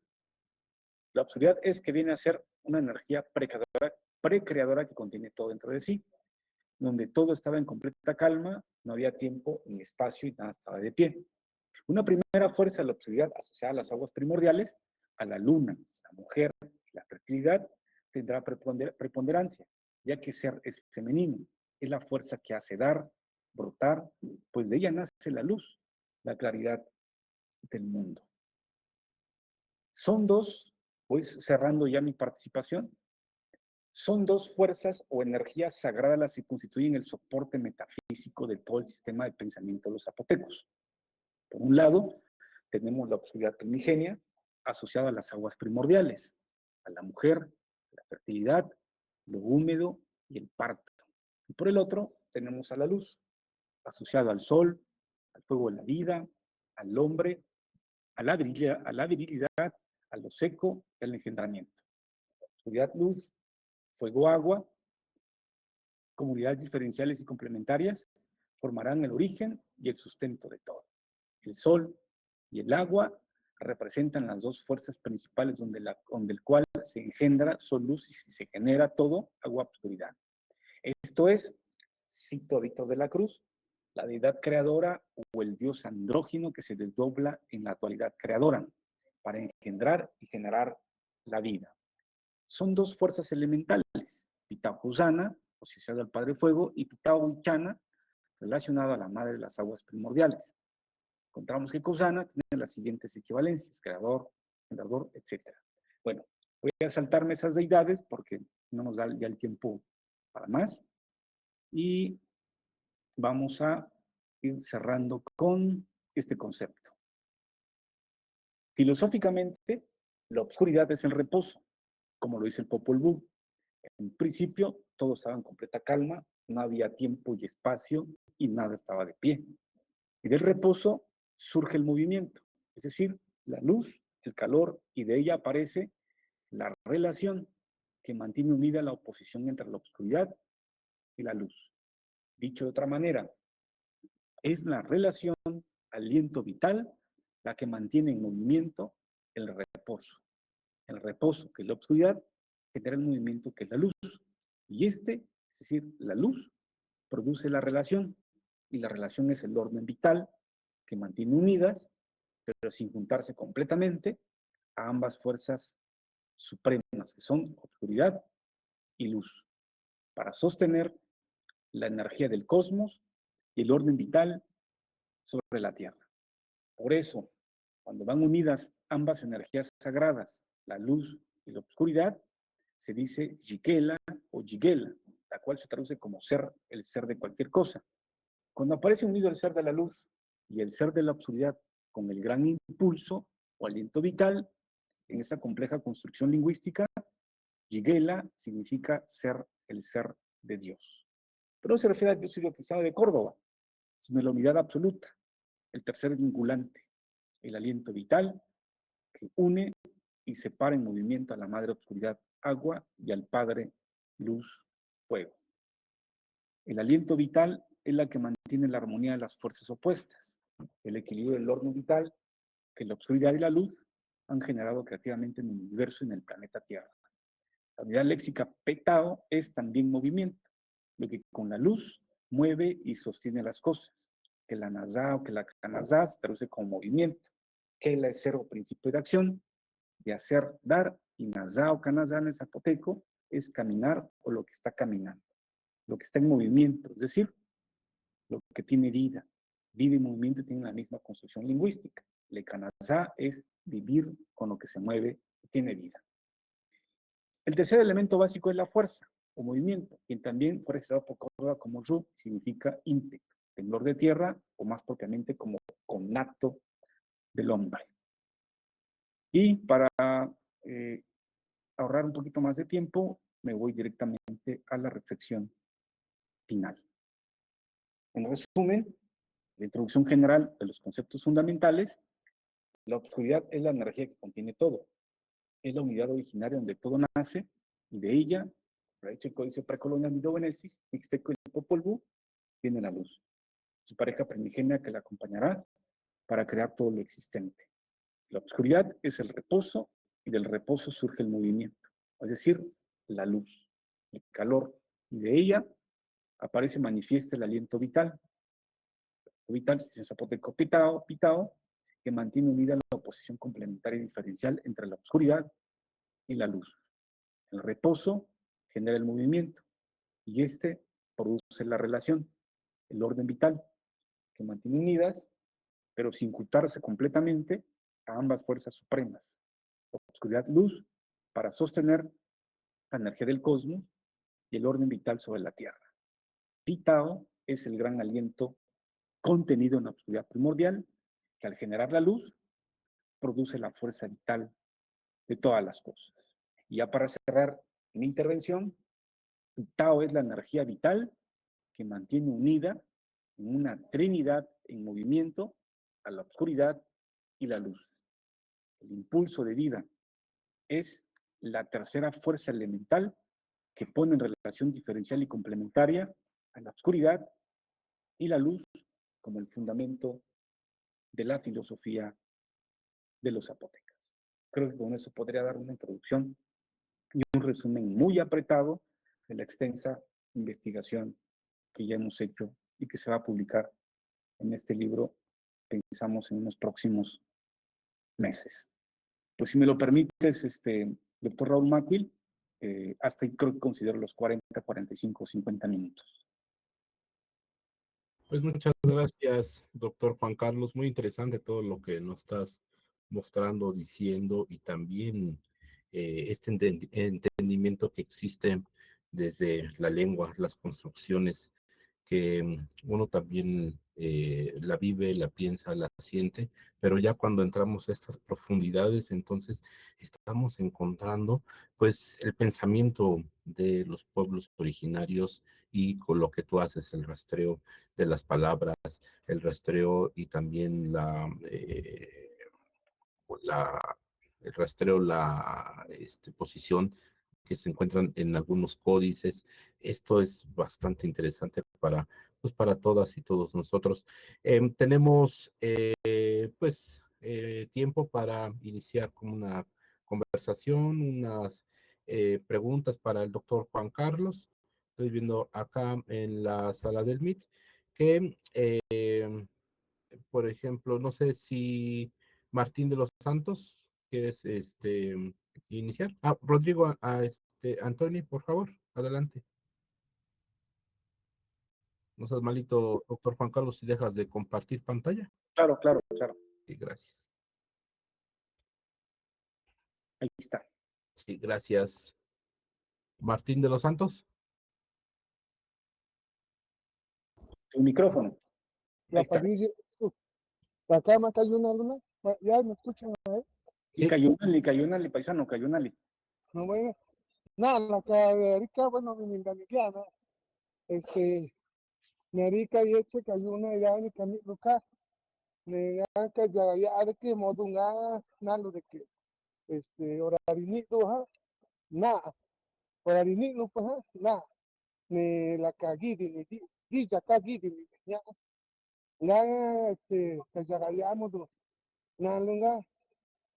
La obscuridad es que viene a ser una energía precreadora que contiene todo dentro de sí, donde todo estaba en completa calma, no había tiempo ni espacio y nada estaba de pie. Una primera fuerza de la obscuridad asociada a las aguas primordiales, a la luna, la mujer, la fertilidad, tendrá preponderancia, ya que ser es femenino, es la fuerza que hace dar, brotar, pues de ella nace la luz, la claridad del mundo. Son dos, voy cerrando ya mi participación, son dos fuerzas o energías sagradas las que constituyen el soporte metafísico de todo el sistema de pensamiento de los zapotecos. Por un lado, tenemos la obscuridad primigenia asociada a las aguas primordiales, a la mujer, la fertilidad, lo húmedo y el parto. Y por el otro, tenemos a la luz, asociada al sol, al fuego de la vida, al hombre, a la virilidad, a lo seco y al engendramiento. Oscuridad, luz, fuego, agua, comunidades diferenciales y complementarias formarán el origen y el sustento de todo. El sol y el agua representan las dos fuerzas principales donde el cual se engendra sol, luz y se genera todo, agua, oscuridad. Esto es, cito a Víctor de la Cruz, la deidad creadora o el dios andrógino que se desdobla en la actualidad creadora para engendrar y generar la vida. Son dos fuerzas elementales, Pitahusana, asociada al Padre Fuego, y Pitahuichana, relacionado a la Madre de las Aguas Primordiales. Encontramos que Kusana tiene las siguientes equivalencias, creador, generador, etc. Bueno, voy a saltarme esas deidades porque no nos da ya el tiempo para más. Y vamos a ir cerrando con este concepto. Filosóficamente, la obscuridad es el reposo, como lo dice el Popol Vuh. En principio, todo estaba en completa calma, no había tiempo y espacio y nada estaba de pie. Y del reposo surge el movimiento, es decir, la luz, el calor, y de ella aparece la relación que mantiene unida la oposición entre la oscuridad y la luz. Dicho de otra manera, es la relación aliento vital la que mantiene en movimiento el reposo. El reposo, que es la oscuridad, genera el movimiento que es la luz. Y es decir, la luz produce la relación, y la relación es el orden vital que mantiene unidas, pero sin juntarse completamente, a ambas fuerzas supremas, que son oscuridad y luz, para sostener la energía del cosmos y el orden vital sobre la Tierra. Por eso, cuando van unidas ambas energías sagradas, la luz y la oscuridad, se dice Yigela o Yigela, la cual se traduce como ser, el ser de cualquier cosa. Cuando aparece unido el ser de la luz y el ser de la oscuridad con el gran impulso o aliento vital, en esta compleja construcción lingüística, Yigela significa ser el ser de Dios. Pero no se refiere a Dios idealizado de Córdoba, sino a la unidad absoluta, el tercer vinculante, el aliento vital que une y separa en movimiento a la madre oscuridad, agua, y al padre, luz, fuego. El aliento vital es la que mantiene la armonía de las fuerzas opuestas, el equilibrio del orden vital que la oscuridad y la luz han generado creativamente en el universo y en el planeta Tierra. La unidad léxica petao es también movimiento, lo que con la luz mueve y sostiene las cosas, que la nazá o que la canazá se traduce como movimiento, que la es cero principio de acción, de hacer, dar, y nazá o canazá en el zapoteco es caminar o lo que está caminando, lo que está en movimiento, es decir, lo que tiene vida. Vida y movimiento tienen la misma construcción lingüística. Le canazá es vivir con lo que se mueve y tiene vida. El tercer elemento básico es la fuerza o movimiento, quien también fue registrado por Córdoba como Ru, significa ímpetu, temblor de tierra, o más propiamente como conato del hombre. Y para ahorrar un poquito más de tiempo, me voy directamente a la reflexión final. En resumen, la introducción general de los conceptos fundamentales, la oscuridad es la energía que contiene todo. Es la unidad originaria donde todo nace, y de ella, por hecho el códice precolonial Midovenesis, Mixteco y Popol Vuh, viene la luz, su pareja primigenia que la acompañará para crear todo lo existente. La oscuridad es el reposo, y del reposo surge el movimiento, es decir, la luz, el calor, y de ella aparece manifiesta el aliento vital. El vital es el zapoteco pitao, pitao, que mantiene unida la oposición complementaria y diferencial entre la oscuridad y la luz. El reposo genera el movimiento, y este produce la relación, el orden vital, que mantiene unidas, pero sin ocultarse completamente, a ambas fuerzas supremas, oscuridad-luz, para sostener la energía del cosmos y el orden vital sobre la Tierra. Pitao es el gran aliento contenido en la oscuridad primordial, que al generar la luz, produce la fuerza vital de todas las cosas. Y ya para cerrar mi intervención, Pitao es la energía vital que mantiene unida en una trinidad en movimiento a la oscuridad y la luz. El impulso de vida es la tercera fuerza elemental que pone en relación diferencial y complementaria a la oscuridad y la luz como el fundamento de la filosofía de los zapotecas. Creo que con eso podría dar una introducción y un resumen muy apretado de la extensa investigación que ya hemos hecho y que se va a publicar en este libro, pensamos en unos próximos meses. Pues si me lo permites, doctor Raúl Mackwil, hasta ahí creo que considero los 40, 45, 50 minutos. Pues muchas gracias, doctor Juan Carlos. Muy interesante todo lo que nos estás mostrando, diciendo, y también este entendimiento que existe desde la lengua, las construcciones, que uno también la vive, la piensa, la siente, pero ya cuando entramos a estas profundidades, entonces estamos encontrando pues el pensamiento de los pueblos originarios, y con lo que tú haces, el rastreo de las palabras, el rastreo y también la el rastreo, la posición que se encuentran en algunos códices. Esto es bastante interesante para, pues, para todas y todos nosotros. Tenemos tiempo para iniciar con una conversación, unas preguntas para el doctor Juan Carlos. Estoy viendo acá en la sala del Meet que, por ejemplo, no sé si Martín de los Santos, ¿quieres iniciar? Ah, Rodrigo, Antonio, por favor, adelante. No seas malito, doctor Juan Carlos, si dejas de compartir pantalla. Claro, claro, claro. Sí, gracias. Ahí está. Sí, gracias. Martín de los Santos. Tu micrófono. Ahí La está. Padilla, la cama cayó una luna, ya me escuchan, Sí. Licayunali, paisano, cayunali. no bueno, nada, la carica, bueno, mi ingeniana, mi arica y eche cayó una ya ni cami luca, ne ya de que modunga, nalo de que, horarinito, na, horarinito, pues, na, ne la cagidi, ni ya cagidi, ni ya, callagayamos, na, lunga,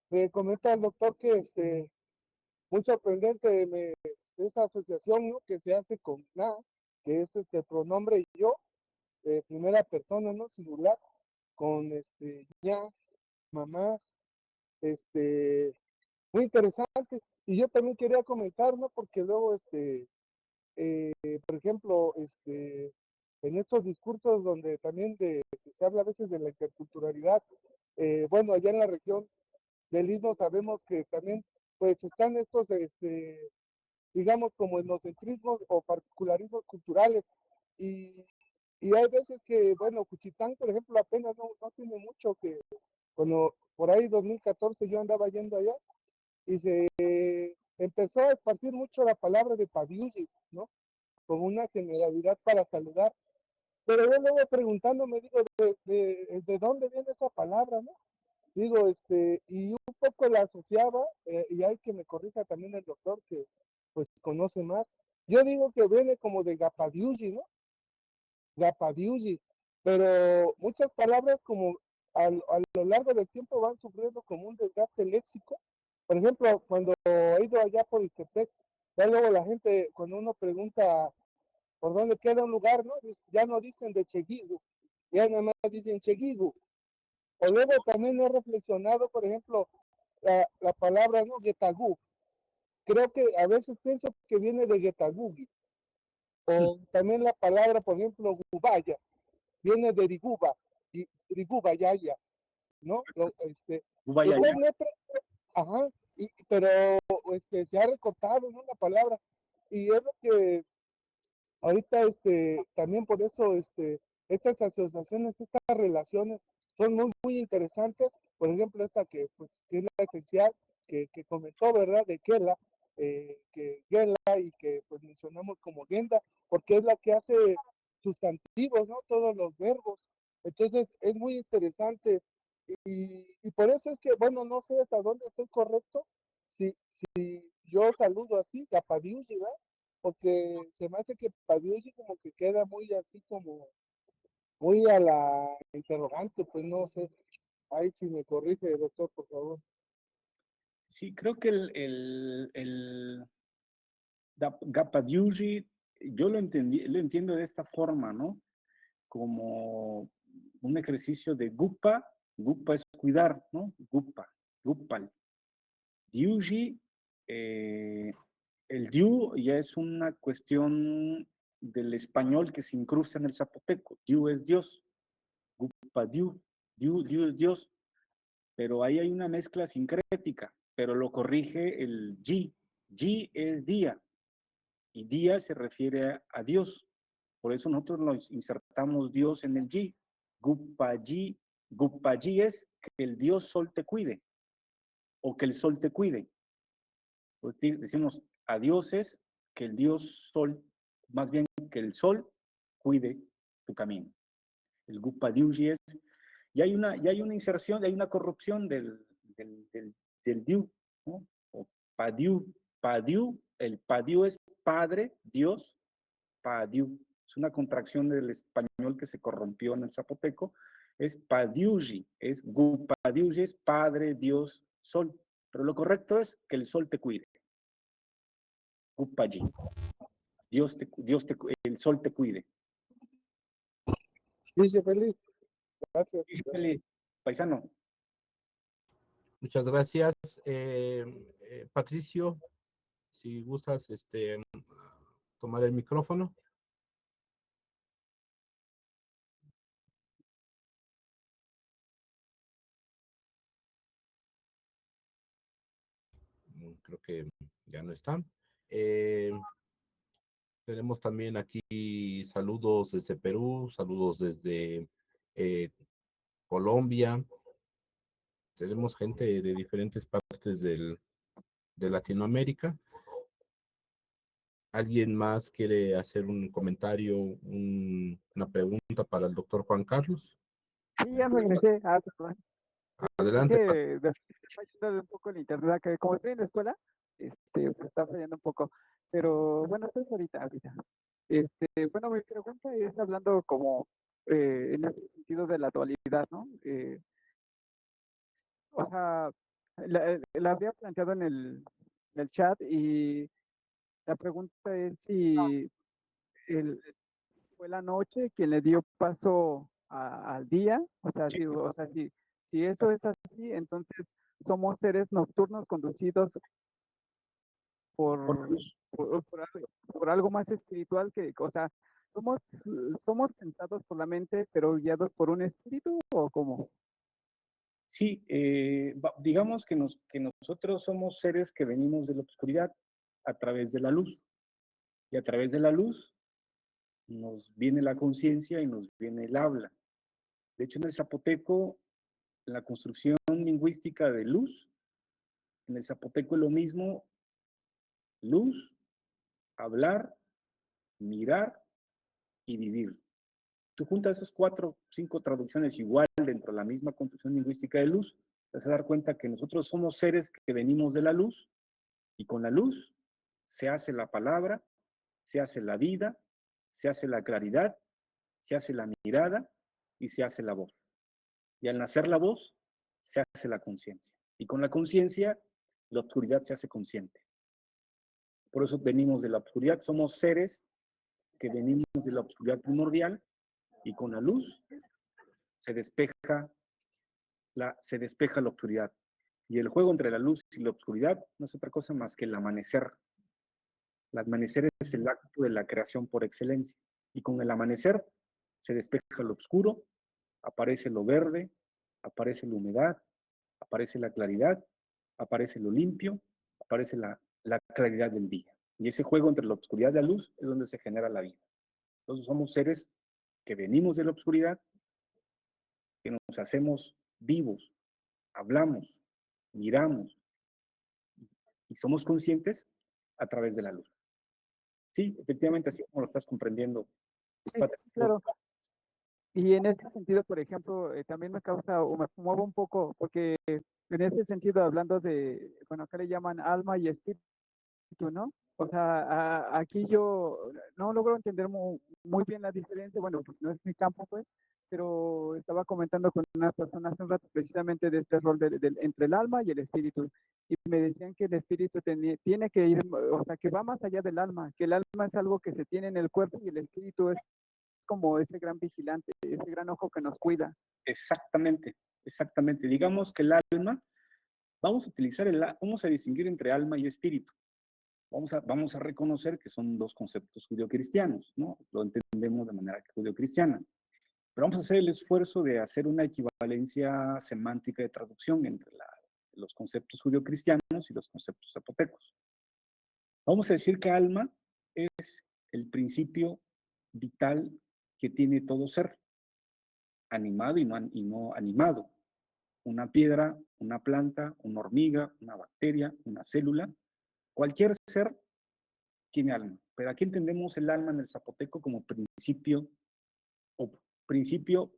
le comenta al doctor que, muy sorprendente esa asociación, ¿no? Que se hace con na, que es pronombre yo, primera persona, ¿no? Singular, con ya, mamá, muy interesante. Y yo también quería comentar, ¿no? Porque luego, por ejemplo, en estos discursos donde también se habla a veces de la interculturalidad, bueno, allá en la región del Istmo sabemos que también, pues, están estos, digamos, como etnocentrismos o particularismos culturales. Y, y hay veces que, bueno, Cuchitán, por ejemplo, apenas no tiene mucho que, cuando por ahí 2014 yo andaba yendo allá y se empezó a esparcir mucho la palabra de Padiuyi, ¿no? Como una generalidad para saludar. Pero yo luego preguntándome, digo, ¿de dónde viene esa palabra, no? Digo, y un poco la asociaba, y hay que me corrija también el doctor que pues conoce más. Yo digo que viene como de Gapadiuji, ¿no? Gapadiuji, pero muchas palabras como a lo largo del tiempo van sufriendo como un desgaste léxico. Por ejemplo, cuando he ido allá por Ixtepec, ya luego la gente, cuando uno pregunta por dónde queda un lugar, ¿no? Ya no dicen de Cheguigu, ya nada más dicen Cheguigu. O luego también he reflexionado, por ejemplo, la palabra, ¿no? Getagú. Creo que a veces pienso que viene de Getagugi. O también la palabra, por ejemplo, Gubaya, viene de Riguba, y Riguba Yaya, ¿no? Vaya, Después ajá, pero se ha recortado, ¿no? La palabra. Y es lo que ahorita también por eso estas asociaciones, estas relaciones son muy interesantes. Por ejemplo, esta pues, que es la esencial que comentó, ¿verdad? De Kela, que Gela y que pues mencionamos como Genda, porque es la que hace sustantivos, ¿no? Todos los verbos. Entonces es muy interesante y por eso es que, bueno, no sé hasta dónde estoy correcto, si yo saludo así, a Padiusi, ¿verdad? Porque se me hace que Padiusi como que queda muy así como, muy a la interrogante, pues no sé. Ahí si me corrige, doctor, por favor. sí, creo que el Gapadiuji, yo lo entiendo de esta forma, ¿no? Como un ejercicio de Gupa. Gupa es cuidar, ¿no? Gupa, Gupal. Diuji, el diu ya es una cuestión del español que se incrusta en el zapoteco. Diu es Dios. Gupa, diu es Dios. Pero ahí hay una mezcla sincrética, pero lo corrige el Ji. Ji es día, y día se refiere a Dios. Por eso nosotros nos insertamos Dios en el Ji. Gupaji, Gupaji es que el Dios sol te cuide, o que el sol te cuide. Pues decimos a dioses que el Dios sol, más bien que el sol cuide tu camino. El Gupadiuji es, ya hay una inserción, ya hay una corrupción del Diu, ¿no? O Padiu, Padiu, el Padiu es Padre, Dios, Padiu. Es una contracción del español que se corrompió en el zapoteco. Es Padiuji, es Gupadiuji, es Padre, Dios, Sol. Pero lo correcto es que el sol te cuide. Upayi. El sol te cuide. Dice feliz. Gracias. Dígale, paisano. Muchas gracias. Patricio, si gustas tomar el micrófono. Creo que ya no están. Tenemos también aquí saludos desde Perú, saludos desde Colombia. Tenemos gente de diferentes partes de Latinoamérica. ¿Alguien más quiere hacer un comentario, una pregunta para el doctor Juan Carlos? Sí, ya regresé. Perdón. Es Adelante. que está yendo un poco el internet acá. Como estoy en la escuela, pues está fallando un poco. Pero bueno, estoy ahorita. Bueno, mi pregunta es hablando como en el sentido de la dualidad, ¿no? O sea, la había planteado en el chat y la pregunta es si fue la noche quien le dio paso al día, o sea, Sí. si eso es así, entonces somos seres nocturnos conducidos por, por algo más espiritual o sea, somos pensados por la mente, pero guiados por un espíritu o cómo. Sí, digamos que nosotros somos seres que venimos de la oscuridad a través de la luz. Y a través de la luz nos viene la conciencia y nos viene el habla. De hecho, en el zapoteco, en la construcción lingüística de luz, en el zapoteco es lo mismo: luz, hablar, mirar y vivir. Tú juntas esas 4, 5 traducciones igual dentro de la misma construcción lingüística de luz, te vas a dar cuenta que nosotros somos seres que venimos de la luz, y con la luz se hace la palabra, se hace la vida, se hace la claridad, se hace la mirada y se hace la voz. Y al nacer la voz, se hace la conciencia. Y con la conciencia, la oscuridad se hace consciente. Por eso venimos de la oscuridad, somos seres que venimos de la oscuridad primordial, y con la luz se despeja la oscuridad. Y el juego entre la luz y la oscuridad no es otra cosa más que el amanecer. El amanecer es el acto de la creación por excelencia. Y con el amanecer se despeja lo oscuro, aparece lo verde, aparece la humedad, aparece la claridad, aparece lo limpio, aparece la claridad del día. Y ese juego entre la oscuridad y la luz es donde se genera la vida. Entonces somos seres que venimos de la oscuridad, que nos hacemos vivos, hablamos, miramos y somos conscientes a través de la luz. Sí, efectivamente, así como lo estás comprendiendo. Sí, claro. Y en ese sentido, por ejemplo, también me causa o me mueve un poco, porque en ese sentido, hablando de, bueno, acá le llaman alma y espíritu, ¿no? O sea, aquí yo no logro entender muy bien la diferencia, bueno, porque no es mi campo, pues, pero estaba comentando con unas personas hace un rato precisamente de este rol entre el alma y el espíritu, y me decían que el espíritu tiene que ir, o sea, que va más allá del alma, que el alma es algo que se tiene en el cuerpo y el espíritu es como ese gran vigilante, ese gran ojo que nos cuida. Exactamente, exactamente. Digamos que el alma, vamos a distinguir entre alma y espíritu. Vamos a reconocer que son dos conceptos judeocristianos, ¿no? Lo entendemos de manera judeocristiana. Pero vamos a hacer el esfuerzo de hacer una equivalencia semántica de traducción entre los conceptos judeocristianos y los conceptos zapotecos. Vamos a decir que alma es el principio vital que tiene todo ser, animado y no animado. Una piedra, una planta, una hormiga, una bacteria, una célula, cualquier ser tiene alma. Pero aquí entendemos el alma en el zapoteco como principio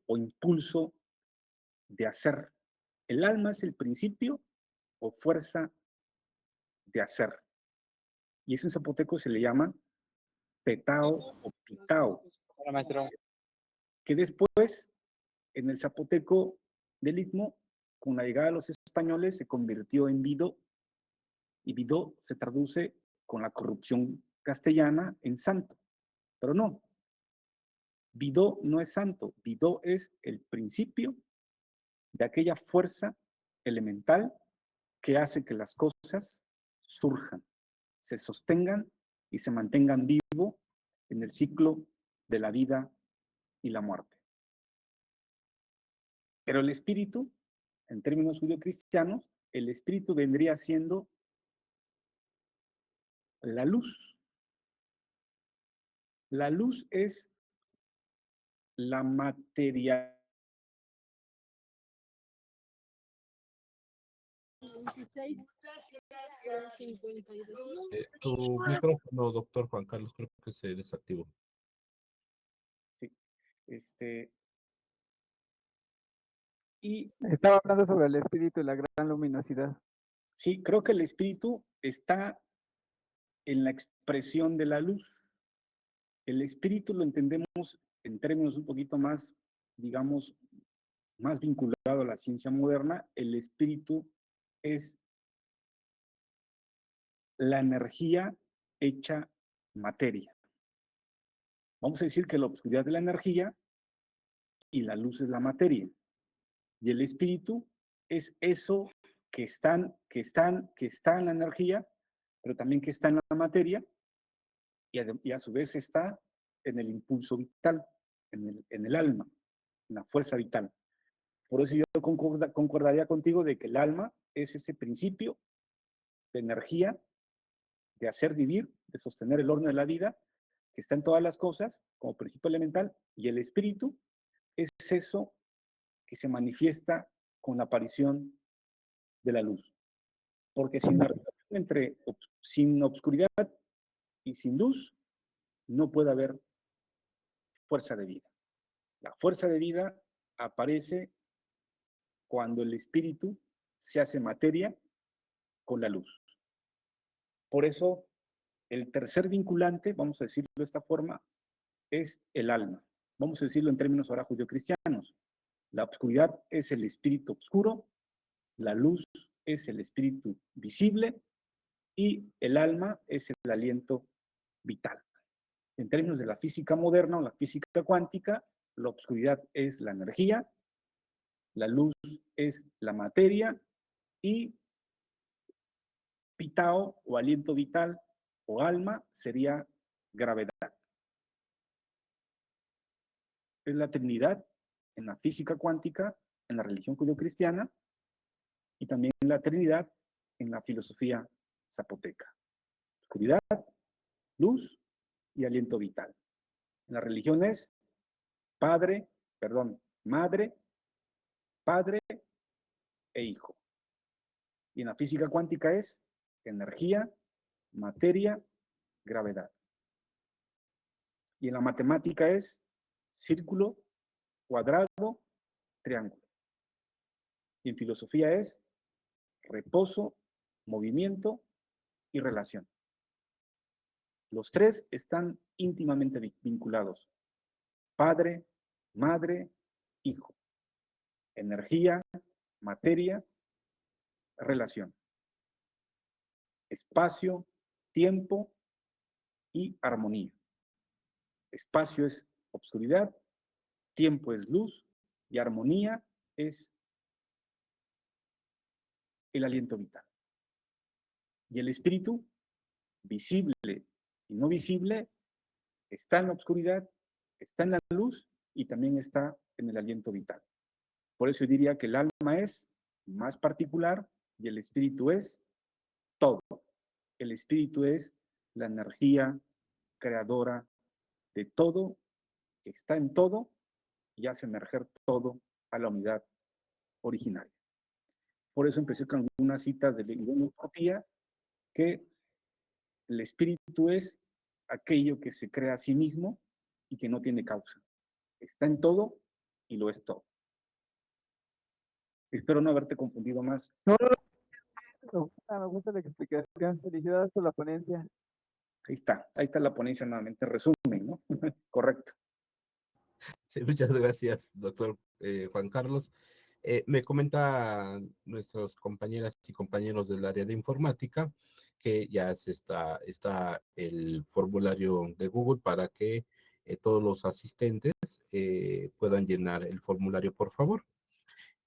o impulso de hacer. El alma es el principio o fuerza de hacer. Y eso en zapoteco se le llama petao o pitao. Hola, maestro. Que después, en el zapoteco del Istmo, con la llegada de los españoles, se convirtió en vidó. Y vidó se traduce con la corrupción castellana en santo, pero no. Vidó no es santo, Vidó es el principio de aquella fuerza elemental que hace que las cosas surjan, se sostengan y se mantengan vivo en el ciclo de la vida y la muerte. Pero el espíritu, en términos judio-cristianos, el espíritu vendría siendo la luz. La luz es la materia. Tu micrófono, doctor Juan Carlos, creo que se desactivó. Sí, y Estaba hablando sobre el espíritu y la gran luminosidad. sí, creo que el espíritu está en la expresión de la luz. El espíritu lo entendemos en términos un poquito más, digamos, más vinculado a la ciencia moderna. El espíritu es la energía hecha materia. Vamos a decir que la oscuridad es la energía y la luz es la materia. Y el espíritu es eso que está en la energía, pero también que está en la materia y a su vez está en el impulso vital, en el alma, en la fuerza vital. Por eso yo concordaría contigo de que el alma es ese principio de energía, de hacer vivir, de sostener el orden de la vida, que está en todas las cosas como principio elemental, y el espíritu es eso que se manifiesta con la aparición de la luz. Porque sin la relación sin obscuridad y sin luz, no puede haber fuerza de vida. La fuerza de vida aparece cuando el espíritu se hace materia con la luz. Por eso, el tercer vinculante, vamos a decirlo de esta forma, es el alma. Vamos a decirlo en términos ahora judio-cristianos. La oscuridad es el espíritu oscuro, la luz es el espíritu visible y el alma es el aliento vital. En términos de la física moderna o la física cuántica, la oscuridad es la energía, la luz es la materia y pitao o aliento vital o alma sería gravedad. Es la Trinidad en la física cuántica, en la religión judio-cristiana y también la Trinidad en la filosofía zapoteca. Oscuridad, luz y aliento vital. En la religión es madre, padre e hijo. Y en la física cuántica es energía, materia, gravedad. Y en la matemática es círculo, cuadrado, triángulo. Y en filosofía es reposo, movimiento y relación. Los tres están íntimamente vinculados. Padre, madre, hijo. Energía, materia, relación. Espacio, tiempo y armonía. Espacio es obscuridad, tiempo es luz y armonía es el aliento vital. Y el espíritu, visible y no visible, está en la oscuridad, está en la luz y también está en el aliento vital. Por eso yo diría que el alma es más particular y el espíritu es todo. El espíritu es la energía creadora de todo, que está en todo y hace emerger todo a la unidad originaria. Por eso empecé con algunas citas de León Portilla, que el espíritu es aquello que se crea a sí mismo y que no tiene causa. Está en todo y lo es todo. Espero no haberte confundido más. No, me gusta la explicación. Felicidades por la ponencia. Ahí está la ponencia nuevamente, resumen, ¿no? Correcto. Sí, muchas gracias, doctor Juan Carlos. Me comenta nuestros compañeras y compañeros del área de informática que ya está el formulario de Google para que todos los asistentes puedan llenar el formulario, por favor.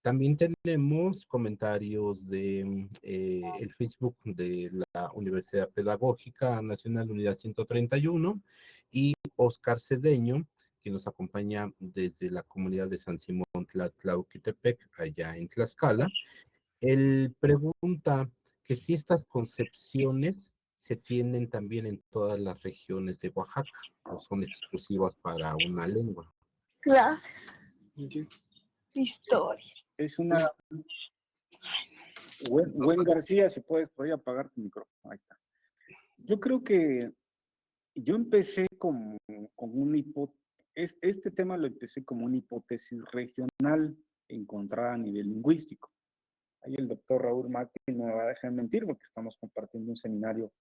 También tenemos comentarios de el Facebook de la Universidad Pedagógica Nacional Unidad 131 y Oscar Cedeño, que nos acompaña desde la comunidad de San Simón Tlatlauquitepec, allá en Tlaxcala. Él pregunta que si estas concepciones se tienen también en todas las regiones de Oaxaca o son exclusivas para una lengua. Clases, historia. Es una... Buen García, si puedes por ahí apagar tu micrófono. Ahí está. Yo creo que yo empecé con una hipótesis, este tema lo empecé como una hipótesis regional encontrada a nivel lingüístico. Ahí el doctor Raúl Macri no me va a dejar mentir porque estamos compartiendo un seminario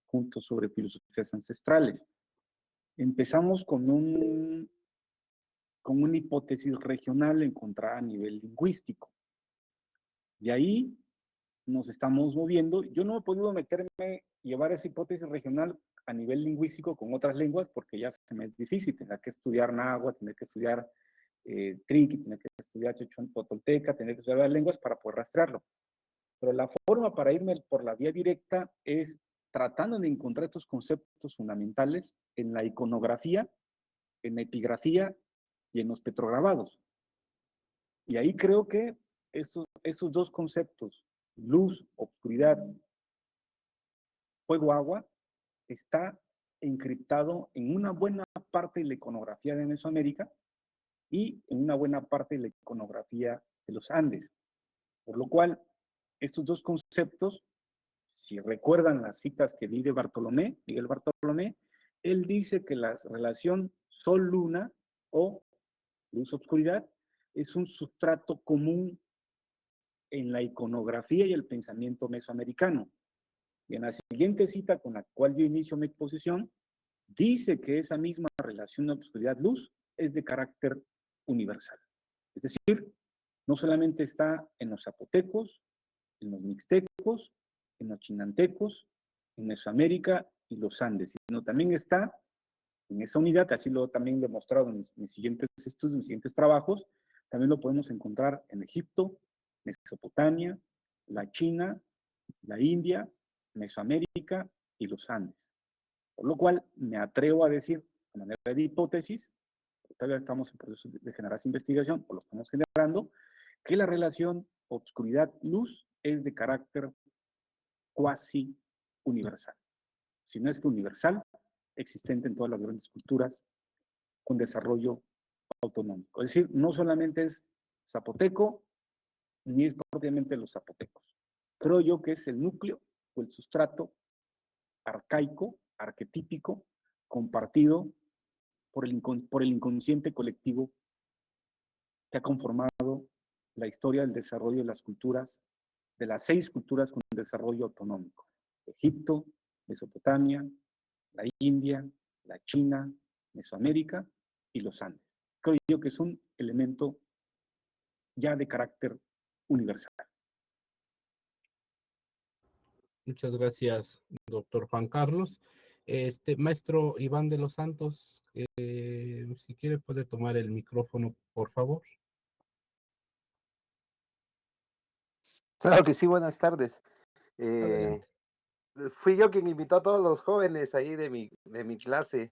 juntos sobre filosofías ancestrales. Empezamos con una hipótesis regional encontrada a nivel lingüístico. De ahí nos estamos moviendo. Yo no he podido llevar esa hipótesis regional a nivel lingüístico con otras lenguas porque ya se me es difícil. Tener que estudiar náhuatl, tener que estudiar triqui, tener que estudiar chechón tolteca, tener que estudiar las lenguas para poder rastrearlo. Pero la forma para irme por la vía directa es tratando de encontrar estos conceptos fundamentales en la iconografía, en la epigrafía y en los petrograbados. Y ahí creo que esos dos conceptos, luz, oscuridad, fuego, agua, está encriptado en una buena parte de la iconografía de Mesoamérica y en una buena parte de la iconografía de los Andes. Por lo cual, estos dos conceptos, si recuerdan las citas que di de Miguel Bartolomé, él dice que la relación sol-luna o luz-obscuridad es un sustrato común en la iconografía y el pensamiento mesoamericano. Y en la siguiente cita con la cual yo inicio mi exposición, dice que esa misma relación de obscuridad-luz es de carácter universal. Es decir, no solamente está en los zapotecos, en los mixtecos, en los chinantecos, en Mesoamérica y los Andes, sino también está en esa unidad, así lo también demostrado en mis siguientes estudios, en mis siguientes trabajos, también lo podemos encontrar en Egipto, Mesopotamia, la China, la India, Mesoamérica y los Andes. Por lo cual me atrevo a decir, de manera de hipótesis, todavía estamos en proceso de generar esa investigación, o lo estamos generando, que la relación obscuridad-luz es de carácter cuasi universal. Si no es que universal, existente en todas las grandes culturas con desarrollo autonómico. Es decir, no solamente es zapoteco, ni es propiamente los zapotecos. Creo yo que es el núcleo o el sustrato arcaico, arquetípico, compartido por el inconsciente colectivo que ha conformado la historia del desarrollo de las culturas, de las 6 culturas con desarrollo autonómico. Egipto, Mesopotamia, la India, la China, Mesoamérica y los Andes. Creo yo que es un elemento ya de carácter universal. Muchas gracias, doctor Juan Carlos. Maestro Iván de los Santos, si quiere puede tomar el micrófono, por favor. Claro que sí, buenas tardes. Adelante. Fui yo quien invitó a todos los jóvenes ahí de mi clase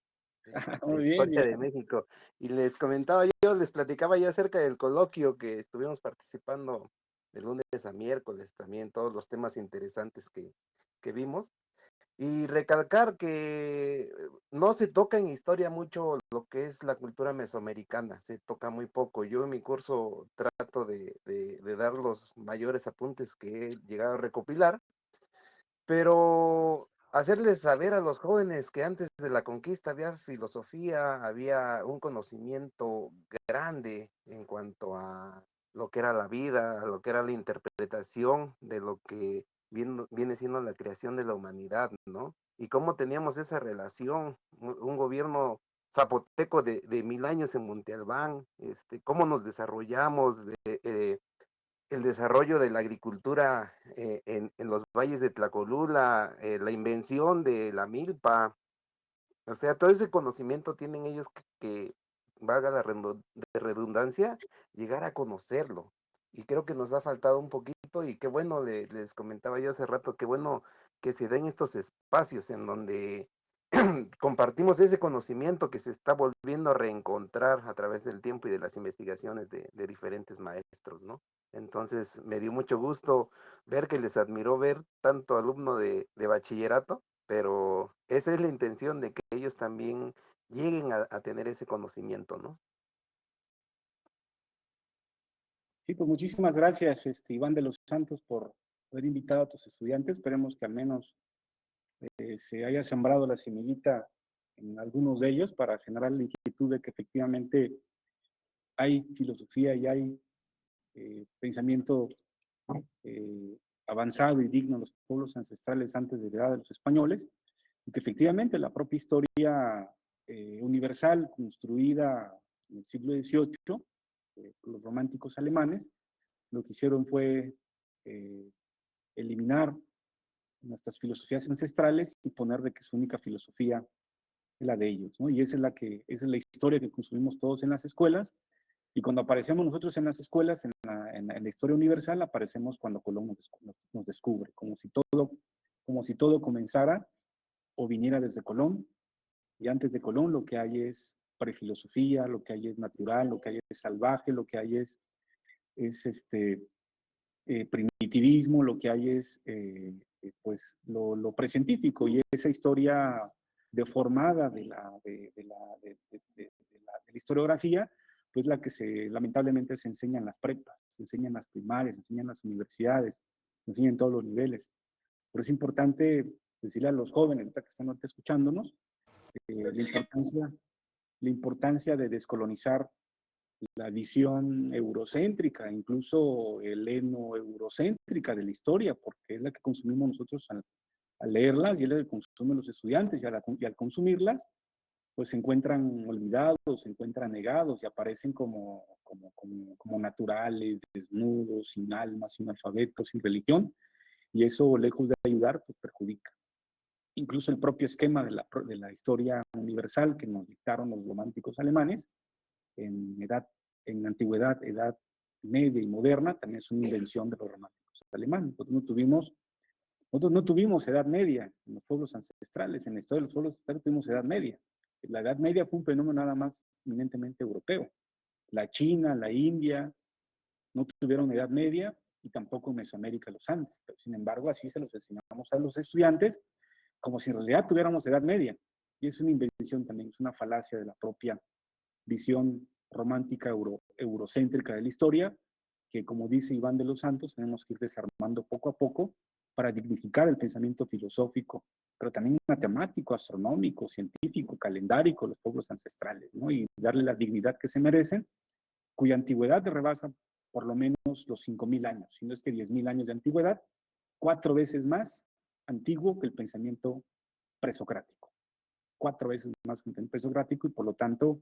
Muy de bien, Historia de México. Y les comentaba yo, les platicaba yo acerca del coloquio que estuvimos participando de lunes a miércoles, también todos los temas interesantes que vimos. Y recalcar que no se toca en historia mucho lo que es la cultura mesoamericana, se toca muy poco. Yo en mi curso trato de dar los mayores apuntes que he llegado a recopilar, pero hacerles saber a los jóvenes que antes de la conquista había filosofía, había un conocimiento grande en cuanto a lo que era la vida, a lo que era la interpretación de lo que viene siendo la creación de la humanidad, ¿no? Y cómo teníamos esa relación, un gobierno zapoteco de 1000 años en Monte Albán, cómo nos desarrollamos, el desarrollo de la agricultura en los valles de Tlacolula, la invención de la milpa, o sea, todo ese conocimiento tienen ellos que valga la redundancia, llegar a conocerlo. Y creo que nos ha faltado un poquito y qué bueno, les comentaba yo hace rato, qué bueno que se den estos espacios en donde compartimos ese conocimiento que se está volviendo a reencontrar a través del tiempo y de las investigaciones de diferentes maestros, ¿no? Entonces me dio mucho gusto ver que les admiró ver tanto alumno de bachillerato, pero esa es la intención de que ellos también lleguen a tener ese conocimiento, ¿no? Sí, pues muchísimas gracias, Iván de los Santos, por haber invitado a tus estudiantes. Esperemos que al menos se haya sembrado la semillita en algunos de ellos para generar la inquietud de que efectivamente hay filosofía y hay pensamiento avanzado y digno de los pueblos ancestrales antes de la llegada de los españoles, y que efectivamente la propia historia universal construida en el siglo XVIII por los románticos alemanes, lo que hicieron fue eliminar nuestras filosofías ancestrales y poner de que su única filosofía es la de ellos, ¿no? Y esa es la historia que consumimos todos en las escuelas, y cuando aparecemos nosotros en las escuelas, en la historia universal, aparecemos cuando Colón nos descubre, como si todo comenzara o viniera desde Colón, y antes de Colón lo que hay es prefilosofía, lo que hay es natural, lo que hay es salvaje, lo que hay es primitivismo, lo que hay es pues lo precientífico, y esa historia deformada de la historiografía, pues la que lamentablemente se enseña en las prepas, se enseña en las primarias, se enseña en las universidades, se enseña en todos los niveles. Pero es importante decirle a los jóvenes que están ahorita escuchándonos la importancia de descolonizar la visión eurocéntrica, incluso heleno-eurocéntrica de la historia, porque es la que consumimos nosotros al leerlas, y es la que consumen los estudiantes, y al consumirlas, pues se encuentran olvidados, se encuentran negados y aparecen como naturales, desnudos, sin alma, sin alfabeto, sin religión, y eso, lejos de ayudar, pues perjudica. Incluso el propio esquema de la historia universal que nos dictaron los románticos alemanes en antigüedad, edad media y moderna, también es una invención de los románticos alemanes. Nosotros no tuvimos edad media en los pueblos ancestrales, en la historia de los pueblos ancestrales tuvimos edad media. La edad media fue un fenómeno nada más eminentemente europeo. La China, la India no tuvieron edad media, y tampoco en Mesoamérica los Andes, pero sin embargo así se los enseñamos a los estudiantes como si en realidad tuviéramos edad media, y es una invención también, es una falacia de la propia visión romántica eurocéntrica de la historia, que, como dice Iván de los Santos, tenemos que ir desarmando poco a poco para dignificar el pensamiento filosófico, pero también matemático, astronómico, científico, calendárico, los pueblos ancestrales, ¿no? Y darle la dignidad que se merecen, cuya antigüedad rebasa por lo menos los 5.000 años, si no es que 10.000 años de antigüedad, 4 veces más antiguo que el pensamiento presocrático, 4 veces más que el pensamiento presocrático, y por lo tanto,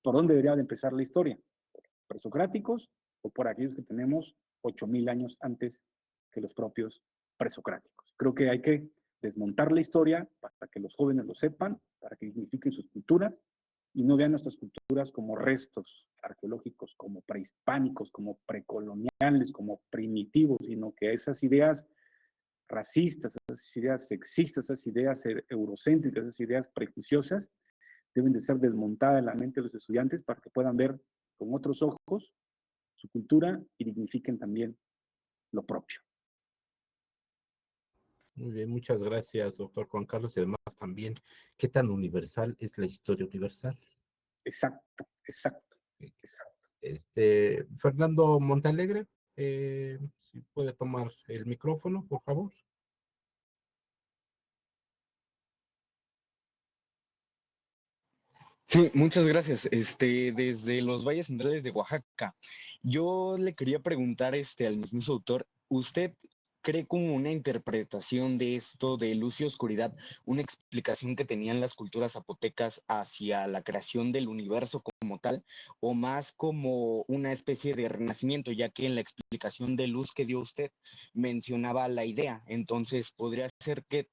¿por dónde debería de empezar la historia? ¿Por los presocráticos o por aquellos que tenemos 8.000 años antes que los propios presocráticos? Creo que hay que desmontar la historia para que los jóvenes lo sepan, para que dignifiquen sus culturas y no vean nuestras culturas como restos arqueológicos, como prehispánicos, como precoloniales, como primitivos, sino que esas ideas racistas, esas ideas sexistas, esas ideas eurocéntricas, esas ideas prejuiciosas, deben de ser desmontadas en la mente de los estudiantes para que puedan ver con otros ojos su cultura y dignifiquen también lo propio. Muy bien, muchas gracias, doctor Juan Carlos, y además también, ¿qué tan universal es la historia universal? Exacto, exacto, Sí. exacto. Fernando Montalegre, si puede tomar el micrófono, por favor. Sí, muchas gracias. Desde los Valles Centrales de Oaxaca, yo le quería preguntar, al mismo autor, ¿usted cree como una interpretación de esto de luz y oscuridad, una explicación que tenían las culturas zapotecas hacia la creación del universo como tal, o más como una especie de renacimiento, ya que en la explicación de luz que dio usted mencionaba la idea? Entonces, podría ser que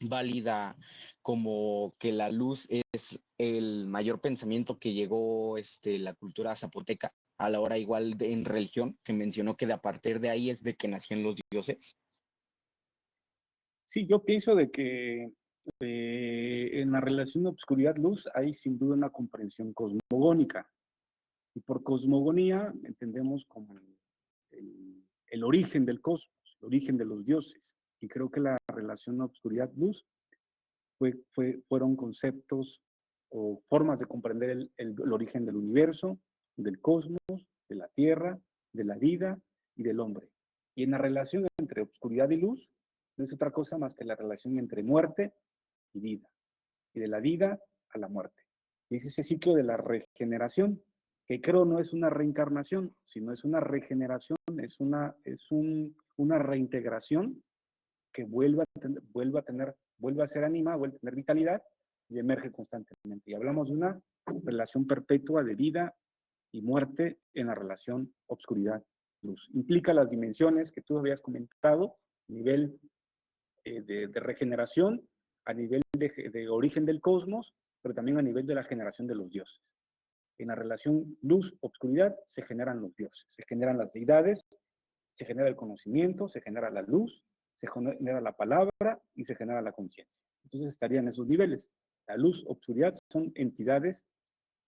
válida como que la luz es el mayor pensamiento que llegó la cultura zapoteca a la hora igual en religión, que mencionó que de a partir de ahí es de que nacían los dioses. Sí, yo pienso de que en la relación obscuridad-luz hay sin duda una comprensión cosmogónica. Y por cosmogonía entendemos como el origen del cosmos, el origen de los dioses. Y creo que la relación obscuridad-luz fueron conceptos o formas de comprender el origen del universo, del cosmos, de la tierra, de la vida y del hombre. Y en la relación entre obscuridad y luz, no es otra cosa más que la relación entre muerte y vida, y de la vida a la muerte. Y es ese ciclo de la regeneración, que creo no es una reencarnación, sino es una regeneración, una reintegración que vuelve a ser ánima, vuelve a tener vitalidad y emerge constantemente. Y hablamos de una relación perpetua de vida y muerte en la relación obscuridad-luz. Implica las dimensiones que tú habías comentado, a nivel de regeneración, a nivel de origen del cosmos, pero también a nivel de la generación de los dioses. En la relación luz-obscuridad se generan los dioses, se generan las deidades, se genera el conocimiento, se genera la luz, se genera la palabra y se genera la conciencia. Entonces estarían esos niveles. La luz, obscuridad son entidades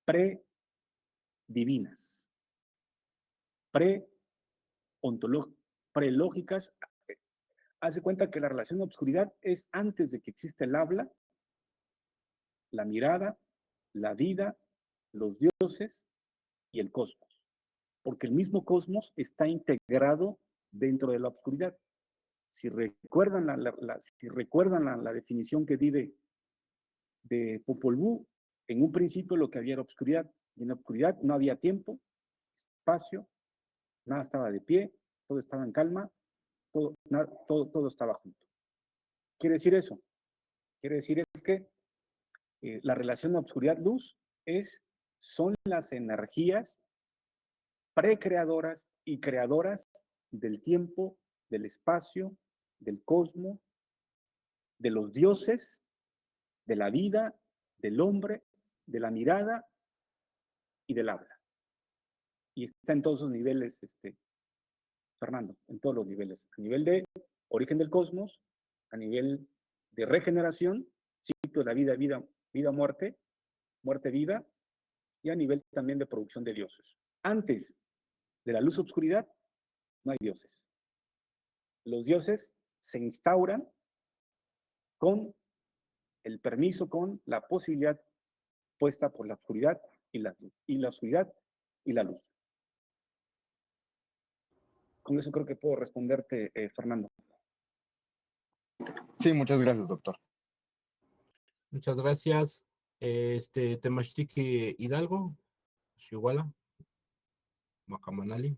pre-divinas, pre-lógicas. Hace cuenta que la relación obscuridad es antes de que exista el habla, la mirada, la vida, los dioses y el cosmos. Porque el mismo cosmos está integrado dentro de la obscuridad. Si recuerdan la definición que di de Popol Vuh, en un principio lo que había era obscuridad, y en la obscuridad no había tiempo, espacio, nada estaba de pie, todo estaba en calma, todo estaba junto. ¿Qué quiere decir eso? Quiere decir es que la relación obscuridad-luz son las energías precreadoras y creadoras del tiempo, del espacio, del cosmos, de los dioses, de la vida, del hombre, de la mirada y del habla. Y está en todos los niveles, Fernando, en todos los niveles. A nivel de origen del cosmos, a nivel de regeneración, ciclo de la vida, muerte, muerte-vida, y a nivel también de producción de dioses. Antes de la luz-obscuridad, no hay dioses. Los dioses se instauran con el permiso, con la posibilidad puesta por la oscuridad y la oscuridad y la luz. Con eso creo que puedo responderte, Fernando. Sí, muchas gracias, doctor. Muchas gracias. Temachtique Hidalgo, Xihuala, Macamanali.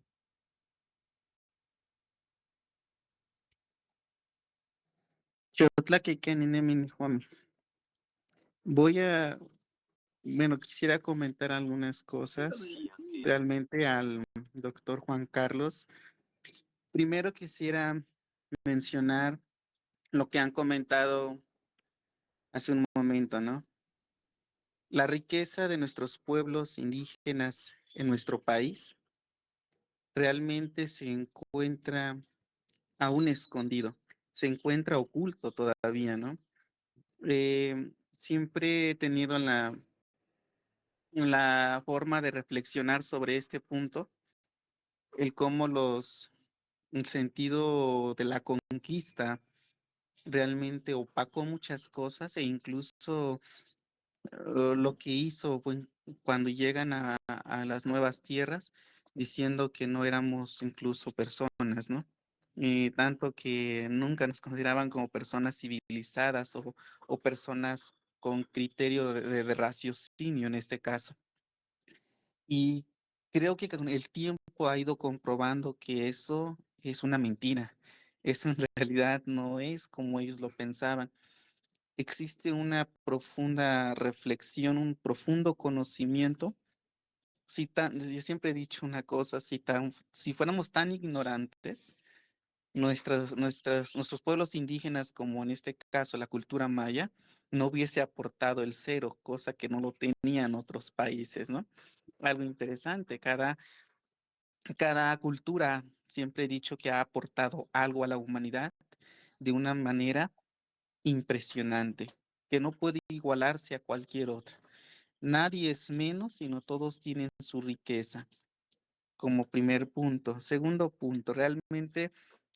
Quisiera comentar algunas cosas realmente al doctor Juan Carlos. Primero quisiera mencionar lo que han comentado hace un momento, ¿no? La riqueza de nuestros pueblos indígenas en nuestro país realmente se encuentra aún escondido, se encuentra oculto todavía, ¿no? Siempre he tenido la forma de reflexionar sobre este punto, el sentido de la conquista realmente opacó muchas cosas, e incluso lo que hizo cuando llegan a las nuevas tierras, diciendo que no éramos incluso personas, ¿no? Tanto que nunca nos consideraban como personas civilizadas o personas con criterio de raciocinio en este caso. Y creo que con el tiempo ha ido comprobando que eso es una mentira, Eso en realidad no es como ellos lo pensaban. Existe una profunda reflexión, un profundo conocimiento. Yo siempre he dicho una cosa, si fuéramos tan ignorantes, nuestros pueblos indígenas, como en este caso la cultura maya, no hubiese aportado el cero, cosa que no lo tenían otros países, ¿no? Algo interesante, cada cultura, siempre he dicho que ha aportado algo a la humanidad de una manera impresionante, que no puede igualarse a cualquier otra. Nadie es menos, sino todos tienen su riqueza, como primer punto. Segundo punto, realmente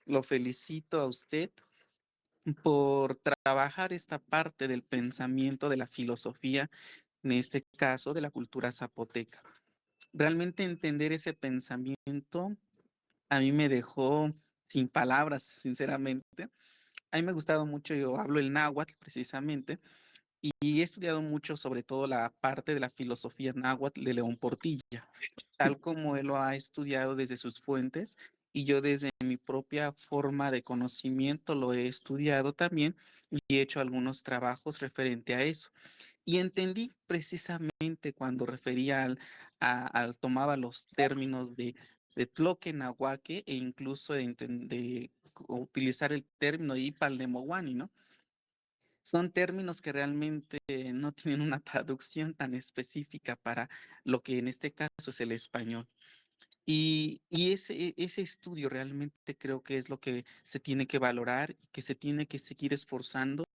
lo felicito a usted por trabajar esta parte del pensamiento, de la filosofía, en este caso de la cultura zapoteca. Realmente entender ese pensamiento a mí me dejó sin palabras, sinceramente. A mí me ha gustado mucho, yo hablo el náhuatl precisamente, y he estudiado mucho sobre todo la parte de la filosofía náhuatl de León Portilla, tal como él lo ha estudiado desde sus fuentes, y yo desde mi propia forma de conocimiento lo he estudiado también y he hecho algunos trabajos referente a eso. Y entendí precisamente cuando refería tomaba los términos de tloque, nahuaque e incluso de utilizar el término ipal ¿no? Son términos que realmente no tienen una traducción tan específica para lo que en este caso es el español. Y ese estudio realmente creo que es lo que se tiene que valorar y que se tiene que seguir esforzando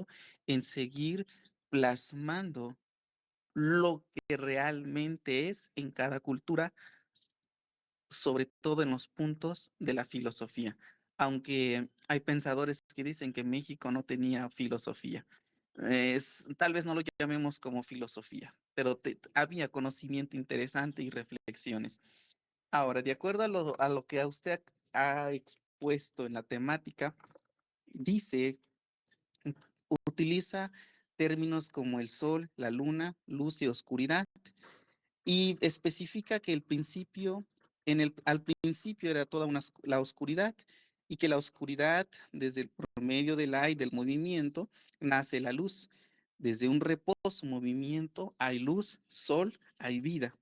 en seguir plasmando lo que realmente es en cada cultura, sobre todo en los puntos de la filosofía. Aunque hay pensadores que dicen que México no tenía filosofía. Tal vez no lo llamemos como filosofía, pero había conocimiento interesante y reflexiones. Ahora, de acuerdo a lo que usted ha expuesto en la temática, dice, utiliza términos como el sol, la luna, luz y oscuridad, y especifica que al principio era toda la oscuridad, y que la oscuridad, desde el promedio del aire, del movimiento, nace la luz. Desde un reposo, movimiento, hay luz, sol, hay vida.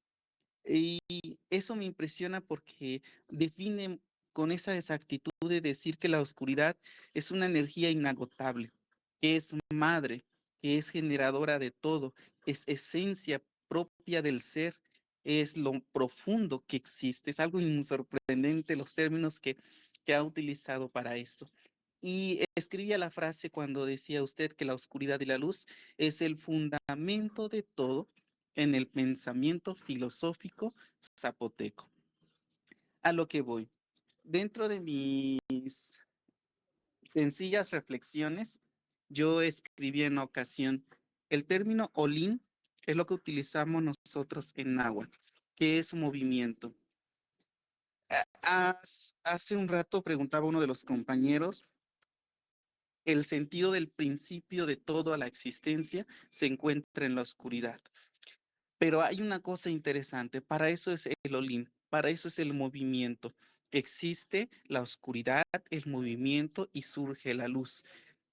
Y eso me impresiona porque define con esa exactitud de decir que la oscuridad es una energía inagotable, que es madre, que es generadora de todo, es esencia propia del ser, es lo profundo que existe. Es algo sorprendente los términos que ha utilizado para esto. Y escribía la frase cuando decía usted que la oscuridad y la luz es el fundamento de todo en el pensamiento filosófico zapoteco. A lo que voy. Dentro de mis sencillas reflexiones, yo escribí en ocasión el término olín, es lo que utilizamos nosotros en náhuatl, que es movimiento. Hace un rato preguntaba uno de los compañeros, el sentido del principio de toda la existencia se encuentra en la oscuridad. Pero hay una cosa interesante, para eso es el Olim, para eso es el movimiento. Existe la oscuridad, el movimiento y surge la luz.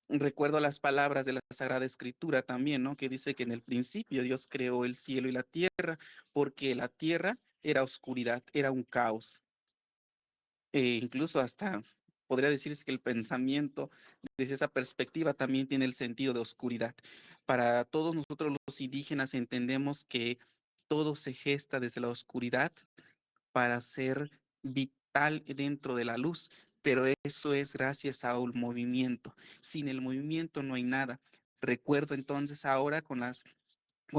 Recuerdo las palabras de la Sagrada Escritura también, ¿no? Que dice que en el principio Dios creó el cielo y la tierra, porque la tierra era oscuridad, era un caos. Incluso hasta podría decirse que el pensamiento desde esa perspectiva también tiene el sentido de oscuridad. Para todos nosotros los indígenas entendemos que todo se gesta desde la oscuridad para ser vital dentro de la luz, pero eso es gracias a un movimiento. Sin el movimiento no hay nada. Recuerdo entonces ahora con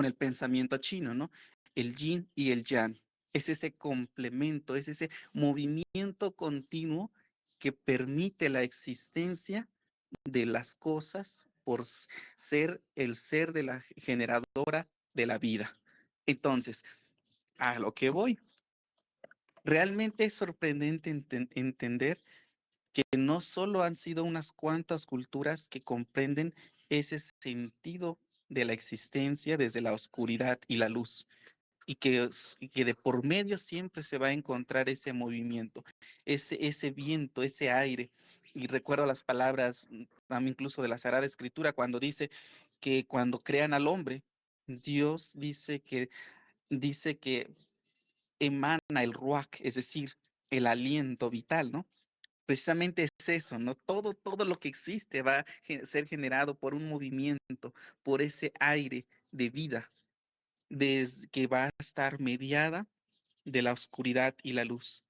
el pensamiento chino, ¿no? El yin y el yang. Es ese complemento, es ese movimiento continuo que permite la existencia de las cosas por ser el ser de la generadora de la vida. Entonces, a lo que voy. Realmente es sorprendente entender que no solo han sido unas cuantas culturas que comprenden ese sentido de la existencia desde la oscuridad y la luz, y que de por medio siempre se va a encontrar ese movimiento, ese viento, ese aire. y recuerdo las palabras incluso de la Sagrada Escritura cuando dice que cuando crean al hombre, Dios dice que emana el ruach, es decir, el aliento vital, ¿no? Precisamente es eso, ¿no? Todo lo que existe va a ser generado por un movimiento, por ese aire de vida, que va a estar mediada de la oscuridad y la luz.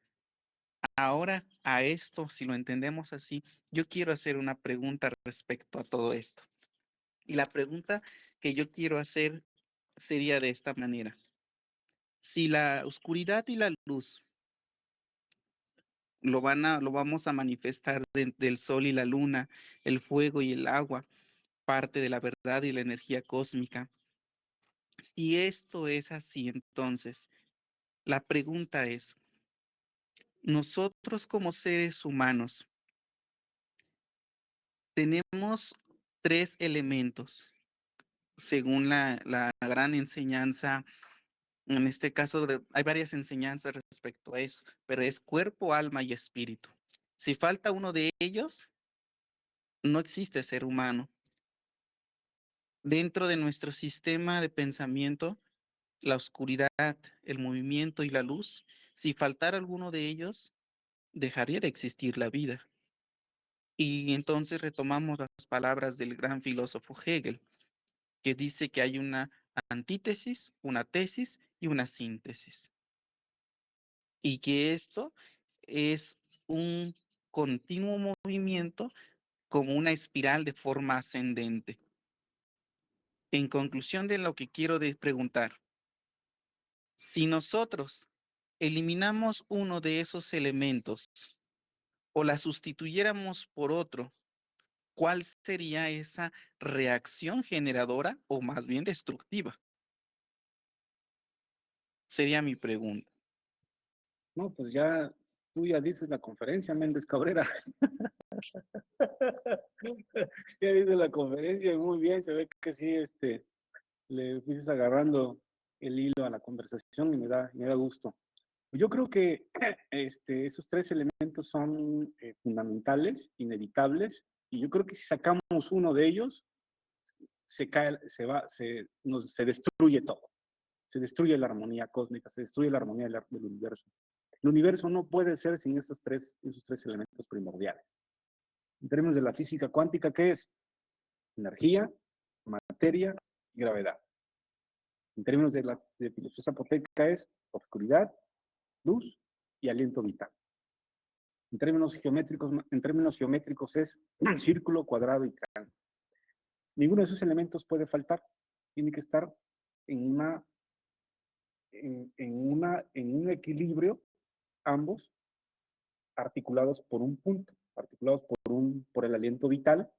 Ahora, a esto, si lo entendemos así, yo quiero hacer una pregunta respecto a todo esto. Y la pregunta que yo quiero hacer sería de esta manera. Si la oscuridad y la luz lo vamos a manifestar del sol y la luna, el fuego y el agua, parte de la verdad y la energía cósmica. Si esto es así, entonces, la pregunta es, nosotros como seres humanos tenemos tres elementos, según la gran enseñanza. En este caso, hay varias enseñanzas respecto a eso, pero es cuerpo, alma y espíritu. Si falta uno de ellos, no existe ser humano. Dentro de nuestro sistema de pensamiento, la oscuridad, el movimiento y la luz, si faltara alguno de ellos, dejaría de existir la vida. Y entonces retomamos las palabras del gran filósofo Hegel, que dice que hay una antítesis, una tesis y una síntesis. Y que esto es un continuo movimiento como una espiral de forma ascendente. En conclusión de lo que quiero preguntar, si nosotros eliminamos uno de esos elementos o la sustituyéramos por otro, ¿cuál sería esa reacción generadora o más bien destructiva? Sería mi pregunta. No, pues ya tú ya dices la conferencia, Méndez Cabrera. Ya dices la conferencia, muy bien, se ve que sí, le fuiste agarrando el hilo a la conversación y me da gusto. Yo creo que esos tres elementos son fundamentales, inevitables, y yo creo que si sacamos uno de ellos, se cae, se destruye todo. Se destruye la armonía cósmica, se destruye la armonía del universo. El universo no puede ser sin esos tres elementos primordiales. En términos de la física cuántica, ¿qué es? Energía, materia y gravedad. En términos de la filosofía zapoteca es oscuridad, luz y aliento vital. En términos geométricos es círculo, cuadrado y triángulo. Ninguno de esos elementos puede faltar. Tiene que estar en un equilibrio, ambos articulados por un punto, articulados por el aliento vital,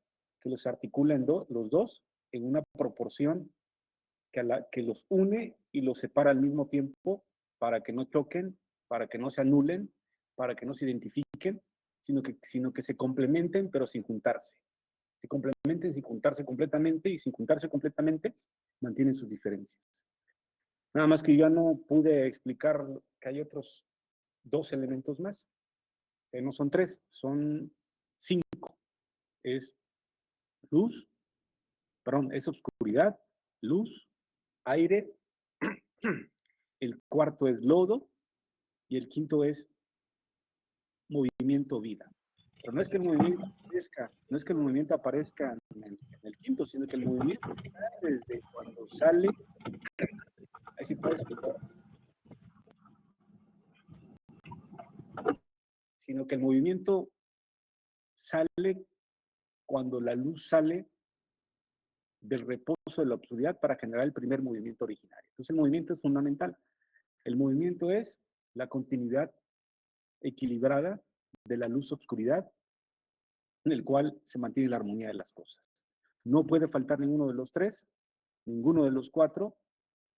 que los articula los dos en una proporción que los une y los separa al mismo tiempo para que no choquen, para que no se anulen, para que no se identifiquen, sino que se complementen pero sin juntarse. Se complementen sin juntarse completamente, y sin juntarse completamente mantienen sus diferencias. Nada más que yo no pude explicar que hay otros dos elementos más. No son tres, son cinco. Es luz, perdón, es oscuridad, luz, aire, el cuarto es lodo y el quinto es movimiento vida. Pero no es que el movimiento aparezca, en el quinto, sino que el movimiento está desde cuando sale, ahí sí puedes, sino que el movimiento sale cuando la luz sale del reposo de la oscuridad para generar el primer movimiento originario. Entonces el movimiento es fundamental. El movimiento es la continuidad equilibrada de la luz-obscuridad, en el cual se mantiene la armonía de las cosas. No puede faltar ninguno de los tres, ninguno de los cuatro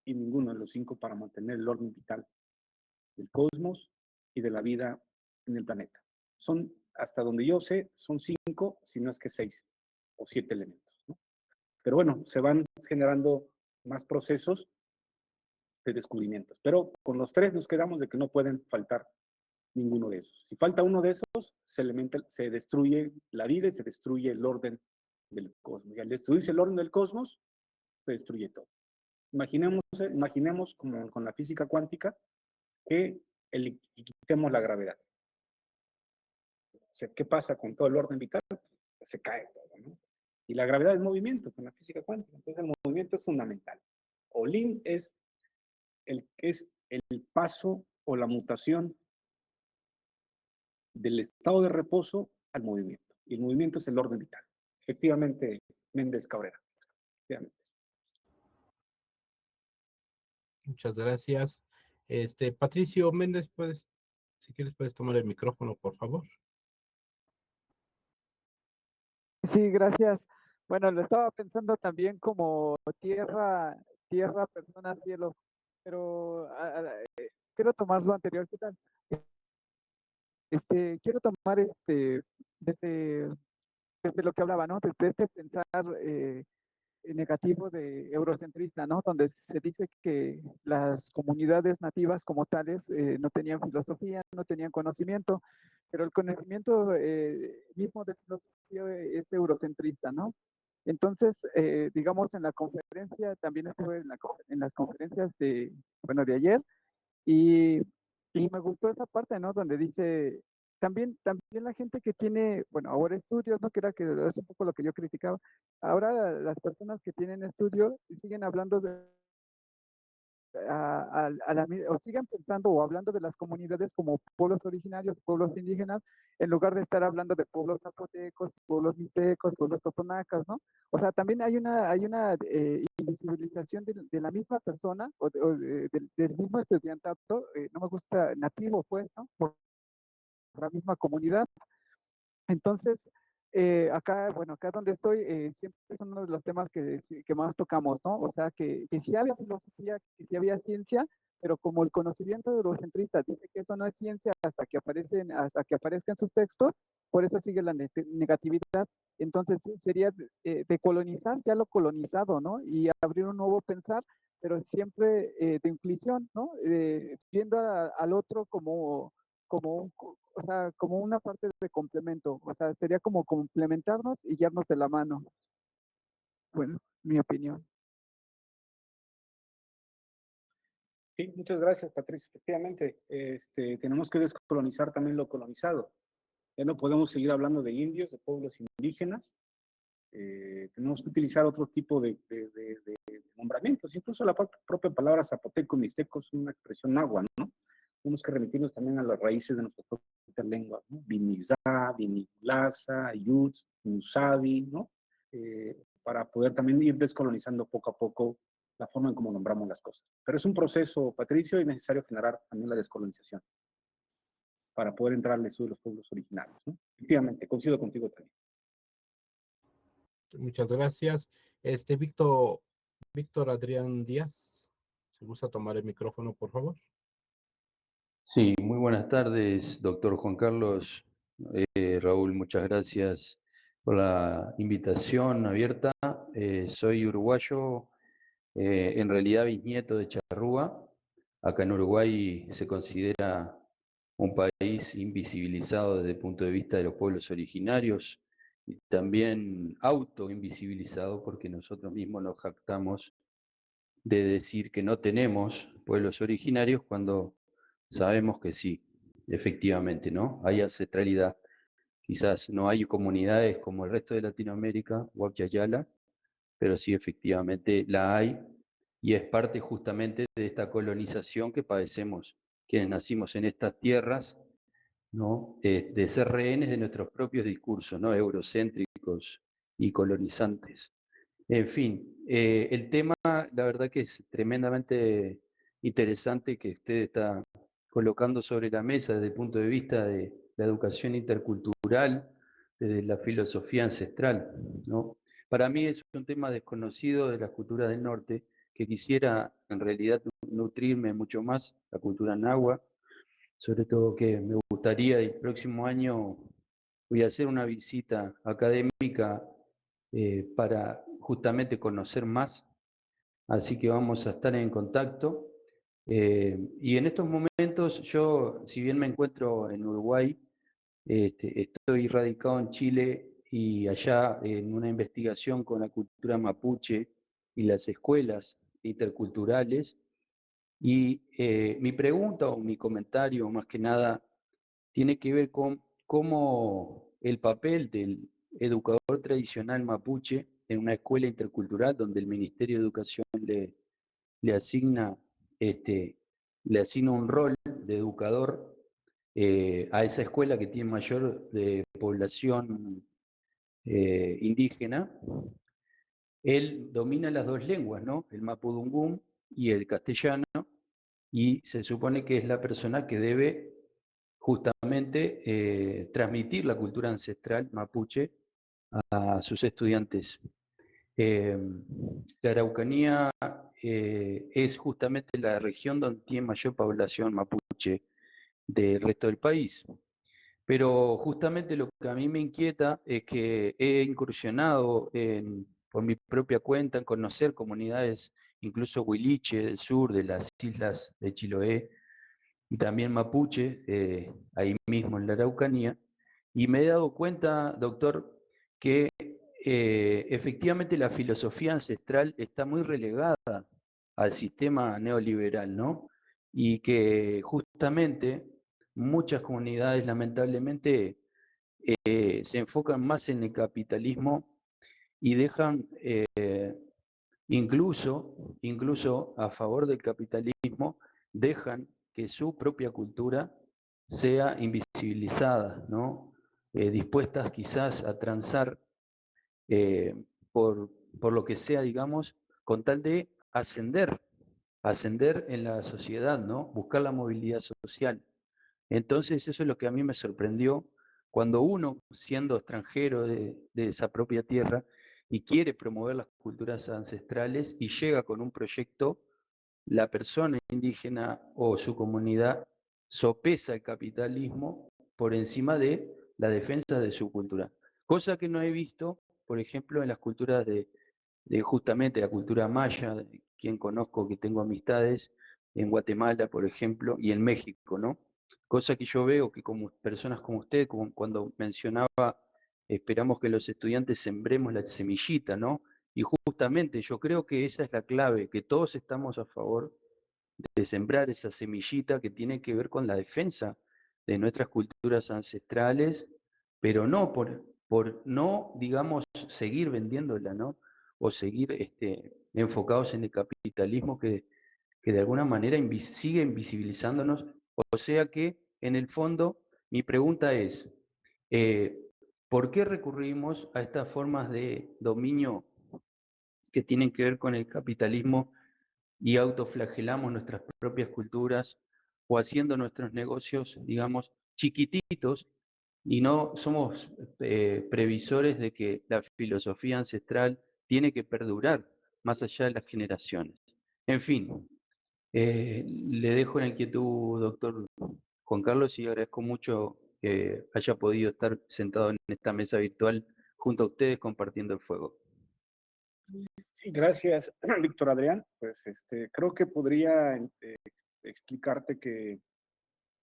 y ninguno de los cinco para mantener el orden vital del cosmos y de la vida en el planeta. Son, hasta donde yo sé, son cinco, si no es que 6 o 7 elementos, ¿no? Pero bueno, se van generando más procesos de descubrimientos. Pero con los tres nos quedamos de que no pueden faltar ninguno de esos. Si falta uno de esos, se destruye la vida y se destruye el orden del cosmos. Y al destruirse el orden del cosmos, se destruye todo. Imaginemos como con la física cuántica que quitemos la gravedad. ¿Qué pasa con todo el orden vital? Se cae todo, ¿no? Y la gravedad es movimiento con la física cuántica. Entonces el movimiento es fundamental. Olin es el paso o la mutación del estado de reposo al movimiento. Y el movimiento es el orden vital. Efectivamente, Méndez Cabrera. Efectivamente. Muchas gracias. Patricio Méndez, si quieres, puedes tomar el micrófono, por favor. Sí, gracias. Bueno, lo estaba pensando también como tierra, persona, cielo, pero quiero tomar lo anterior, ¿qué tal? Quiero tomar desde lo que hablaba, ¿no? Desde este pensar negativo de eurocentrista, ¿no? Donde se dice que las comunidades nativas como tales no tenían filosofía, no tenían conocimiento, pero el conocimiento mismo de filosofía es eurocentrista, ¿no? Entonces, digamos, en la conferencia, también estuve en las conferencias de ayer, y, y me gustó esa parte, ¿no? Donde dice, también la gente que tiene, bueno, ahora estudios, ¿no? Que era que es un poco lo que yo criticaba. Ahora las personas que tienen estudios siguen hablando o sigan pensando o hablando de las comunidades como pueblos originarios, pueblos indígenas, en lugar de estar hablando de pueblos zapotecos, pueblos mixtecos, pueblos totonacas, ¿no? O sea, también hay una invisibilización de la misma persona del mismo estudiantato, no me gusta nativo, pues, ¿no? Por la misma comunidad. Entonces, acá donde estoy, siempre es uno de los temas que más tocamos, ¿no? O sea, que sí había filosofía, que sí había ciencia, pero como el conocimiento eurocentrista dice que eso no es ciencia hasta que aparezcan sus textos, por eso sigue la negatividad. Entonces, sería de colonizar ya lo colonizado, ¿no? Y abrir un nuevo pensar, pero siempre de inclusión, ¿no? Viendo al otro o sea, como una parte de complemento, o sea, sería como complementarnos y guiarnos de la mano. Bueno, es mi opinión. Sí, muchas gracias, Patricio. Efectivamente, tenemos que descolonizar también lo colonizado. Ya no podemos seguir hablando de indios, de pueblos indígenas. Tenemos que utilizar otro tipo de nombramientos. Incluso la propia palabra zapoteco, mixteco es una expresión náhuatl, ¿no? Tenemos que remitirnos también a las raíces de nuestra propia lengua, ¿no? Vinizá, Vinigulaza, Ayut, Musabi, ¿no? Para poder también ir descolonizando poco a poco la forma en cómo nombramos las cosas. Pero es un proceso, Patricio, y es necesario generar también la descolonización para poder entrar al estudio de los pueblos originarios, ¿no? Efectivamente, coincido contigo también. Muchas gracias. Víctor Adrián Díaz, si gusta tomar el micrófono, por favor. Sí, muy buenas tardes, doctor Juan Carlos. Raúl, muchas gracias por la invitación abierta. Soy uruguayo, en realidad bisnieto de Charrúa. Acá en Uruguay se considera un país invisibilizado desde el punto de vista de los pueblos originarios y también autoinvisibilizado porque nosotros mismos nos jactamos de decir que no tenemos pueblos originarios cuando sabemos que sí, efectivamente, ¿no? Hay ancestralidad. Quizás no hay comunidades como el resto de Latinoamérica, Huayayala, pero sí efectivamente la hay y es parte justamente de esta colonización que padecemos quienes nacimos en estas tierras, ¿no? De ser rehenes de nuestros propios discursos, ¿no? Eurocéntricos y colonizantes. En fin, el tema, la verdad que es tremendamente interesante que usted está colocando sobre la mesa desde el punto de vista de la educación intercultural, desde la filosofía ancestral, ¿no? Para mí es un tema desconocido de las culturas del norte, que quisiera en realidad nutrirme mucho más, la cultura náhuatl, sobre todo que me gustaría el próximo año voy a hacer una visita académica para justamente conocer más, así que vamos a estar en contacto. Y en estos momentos yo, si bien me encuentro en Uruguay, estoy radicado en Chile y allá en una investigación con la cultura mapuche y las escuelas interculturales. Y mi pregunta o mi comentario, más que nada, tiene que ver con cómo el papel del educador tradicional mapuche en una escuela intercultural donde el Ministerio de Educación le asigna, este, le asigna un rol de educador a esa escuela que tiene mayor población indígena. Él domina las dos lenguas, ¿no? El mapudungún y el castellano, y se supone que es la persona que debe justamente transmitir la cultura ancestral mapuche a sus estudiantes. La Araucanía es justamente la región donde tiene mayor población mapuche del resto del país. Pero justamente lo que a mí me inquieta es que he incursionado por mi propia cuenta en conocer comunidades, incluso huiliche del sur, de las islas de Chiloé, y también mapuche, ahí mismo en la Araucanía, y me he dado cuenta, doctor, que efectivamente la filosofía ancestral está muy relegada al sistema neoliberal, ¿no? Y que justamente muchas comunidades lamentablemente se enfocan más en el capitalismo y dejan incluso a favor del capitalismo, dejan que su propia cultura sea invisibilizada, ¿no? Dispuestas quizás a transar eh, por, por lo que sea, digamos, con tal de ascender en la sociedad, ¿no? Buscar la movilidad social. Entonces eso es lo que a mí me sorprendió cuando uno, siendo extranjero de esa propia tierra, y quiere promover las culturas ancestrales y llega con un proyecto, la persona indígena o su comunidad sopesa el capitalismo por encima de la defensa de su cultura. Cosa que no he visto, por ejemplo, en las culturas de justamente la cultura maya, de quien conozco, que tengo amistades, en Guatemala, por ejemplo, y en México, ¿no? Cosa que yo veo que como personas como usted, como cuando mencionaba, esperamos que los estudiantes sembremos la semillita, ¿no? Y justamente yo creo que esa es la clave, que todos estamos a favor de sembrar esa semillita que tiene que ver con la defensa de nuestras culturas ancestrales, pero no por no, digamos, seguir vendiéndola, ¿no? O seguir enfocados en el capitalismo que de alguna manera sigue invisibilizándonos. O sea que, en el fondo, mi pregunta es, eh, ¿por qué recurrimos a estas formas de dominio que tienen que ver con el capitalismo y autoflagelamos nuestras propias culturas o haciendo nuestros negocios, digamos, chiquititos y no somos previsores de que la filosofía ancestral tiene que perdurar más allá de las generaciones? En fin, le dejo la inquietud, doctor Juan Carlos, y agradezco mucho que haya podido estar sentado en esta mesa virtual junto a ustedes compartiendo el fuego. Sí, gracias, Víctor Adrián. Pues creo que podría explicarte que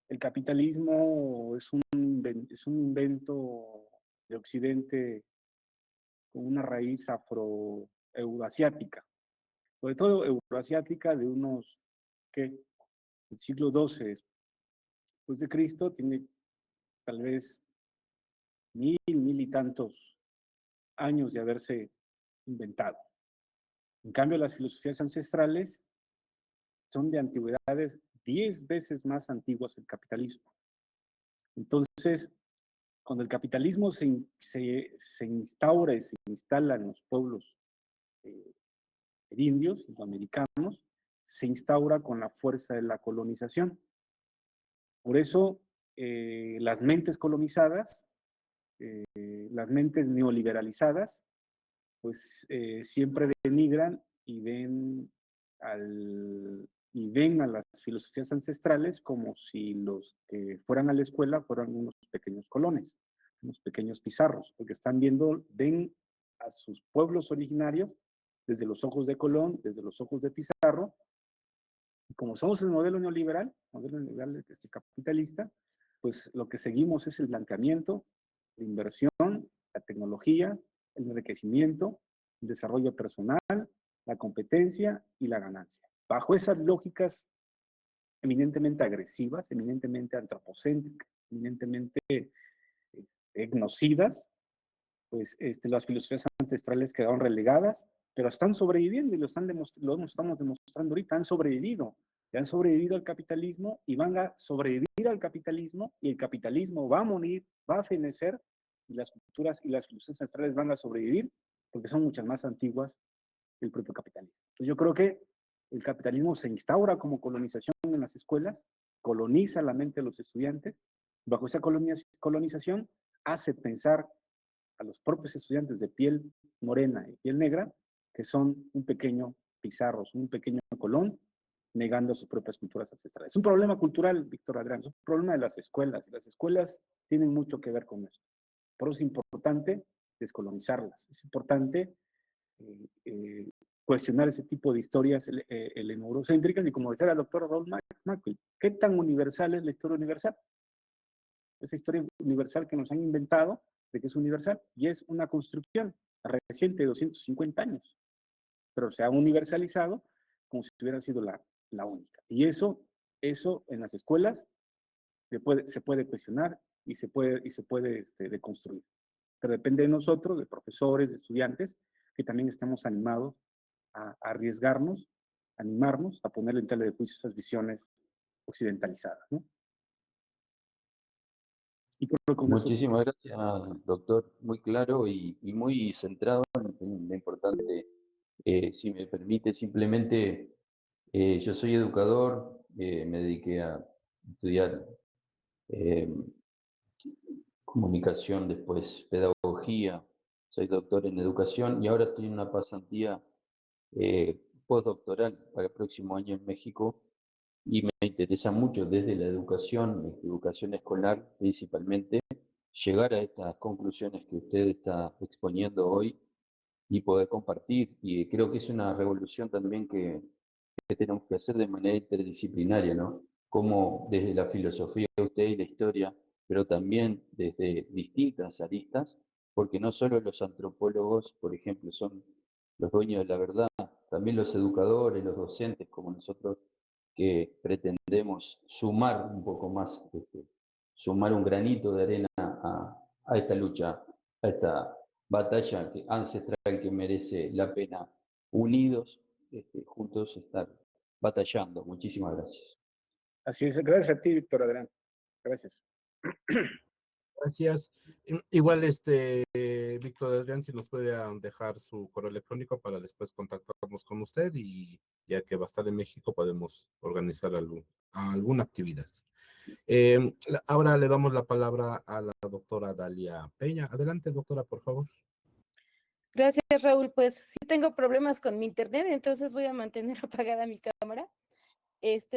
el capitalismo es un invento de Occidente con una raíz afroeuroasiática, sobre todo euroasiática de unos, ¿qué? El siglo XII después de Cristo, tiene tal vez mil y tantos años de haberse inventado. En cambio, las filosofías ancestrales son de antigüedades 10 veces más antiguas que el capitalismo. Entonces, cuando el capitalismo se instaura y se instala en los pueblos indios, americanos, se instaura con la fuerza de la colonización. Por eso, las mentes colonizadas, las mentes neoliberalizadas, pues siempre denigran y ven a las filosofías ancestrales como si los que fueran a la escuela fueran unos pequeños colones, unos pequeños pizarros, porque ven a sus pueblos originarios desde los ojos de Colón, desde los ojos de Pizarro, como somos el modelo neoliberal capitalista, pues lo que seguimos es el blanqueamiento, la inversión, la tecnología, el enriquecimiento, el desarrollo personal, la competencia y la ganancia. Bajo esas lógicas eminentemente agresivas, eminentemente antropocéntricas, eminentemente etnocidas, pues las filosofías ancestrales quedaron relegadas, pero están sobreviviendo y lo estamos demostrando ahorita, han sobrevivido al capitalismo y van a sobrevivir al capitalismo y el capitalismo va a morir, va a fenecer y las culturas y las filosofías ancestrales van a sobrevivir porque son muchas más antiguas que el propio capitalismo. Entonces yo creo que el capitalismo se instaura como colonización en las escuelas, coloniza la mente de los estudiantes, bajo esa colonización hace pensar a los propios estudiantes de piel morena y piel negra, que son un pequeño Pizarro, son un pequeño Colón, negando sus propias culturas ancestrales. Es un problema cultural, Víctor Adrián, es un problema de las escuelas, y las escuelas tienen mucho que ver con esto. Por eso es importante descolonizarlas, es importante cuestionar ese tipo de historias eurocéntricas, y como decía el doctor Raúl Macquil, ¿qué tan universal es la historia universal? Esa historia universal que nos han inventado, de que es universal, y es una construcción reciente de 250 años, pero se ha universalizado como si hubiera sido la única. Y eso en las escuelas se puede cuestionar y se puede deconstruir. Pero depende de nosotros, de profesores, de estudiantes, que también estamos animados a arriesgarnos, animarnos a ponerle en tela de juicio esas visiones occidentalizadas, ¿no? Y creo que con eso... Muchísimas gracias, doctor. Muy claro y muy centrado en lo importante. Si me permite, simplemente, yo soy educador, me dediqué a estudiar eh, comunicación, después pedagogía, soy doctor en educación y ahora estoy en una pasantía postdoctoral para el próximo año en México y me interesa mucho desde la educación escolar principalmente, llegar a estas conclusiones que usted está exponiendo hoy y poder compartir. Y creo que es una revolución también que tenemos que hacer de manera interdisciplinaria, ¿no? Como desde la filosofía de usted y la historia, pero también desde distintas aristas, porque no solo los antropólogos, por ejemplo, son los dueños de la verdad, también los educadores, los docentes, como nosotros, que pretendemos sumar un poco más, sumar un granito de arena a esta lucha, a esta batalla ancestral que merece la pena, unidos, juntos estar batallando. Muchísimas gracias. Así es, gracias a ti, Víctor Adrián. Gracias. Gracias. Igual, Víctor Adrián, si nos puede dejar su correo electrónico para después contactarnos con usted y ya que va a estar en México podemos organizar alguna actividad. Ahora le damos la palabra a la doctora Dalia Peña. Adelante, doctora, por favor. Gracias, Raúl. Pues sí tengo problemas con mi internet, entonces voy a mantener apagada mi cámara.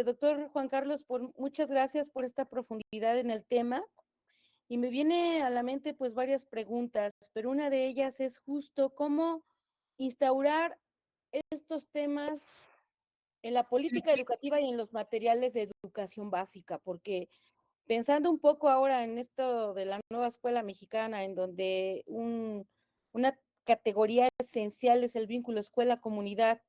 Doctor Juan Carlos, muchas gracias por esta profundidad en el tema. Y me viene a la mente pues varias preguntas, pero una de ellas es justo cómo instaurar estos temas en la política educativa y en los materiales de educación básica, porque pensando un poco ahora en esto de la nueva escuela mexicana, en donde una categoría esencial es el vínculo escuela-comunidad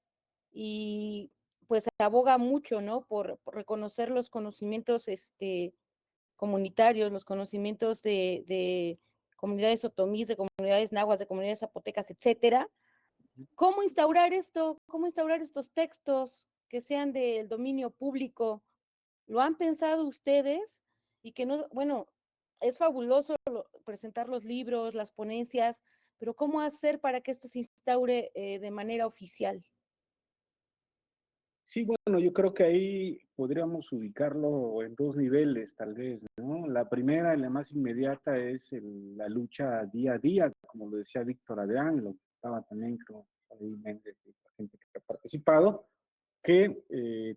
y pues aboga mucho, ¿no? Por reconocer los conocimientos comunitarios, los conocimientos de comunidades otomís, de comunidades nahuas, de comunidades zapotecas, etcétera. ¿Cómo instaurar esto? ¿Cómo instaurar estos textos que sean del dominio público? ¿Lo han pensado ustedes? Y que no, bueno, es fabuloso presentar los libros, las ponencias, pero ¿cómo hacer para que esto se instaure de manera oficial? Sí, bueno, yo creo que ahí podríamos ubicarlo en dos niveles, tal vez, ¿no? La primera y la más inmediata es la lucha día a día, como lo decía Víctor Adrián, lo estaba también, creo, ahí Méndez y la gente que ha participado, que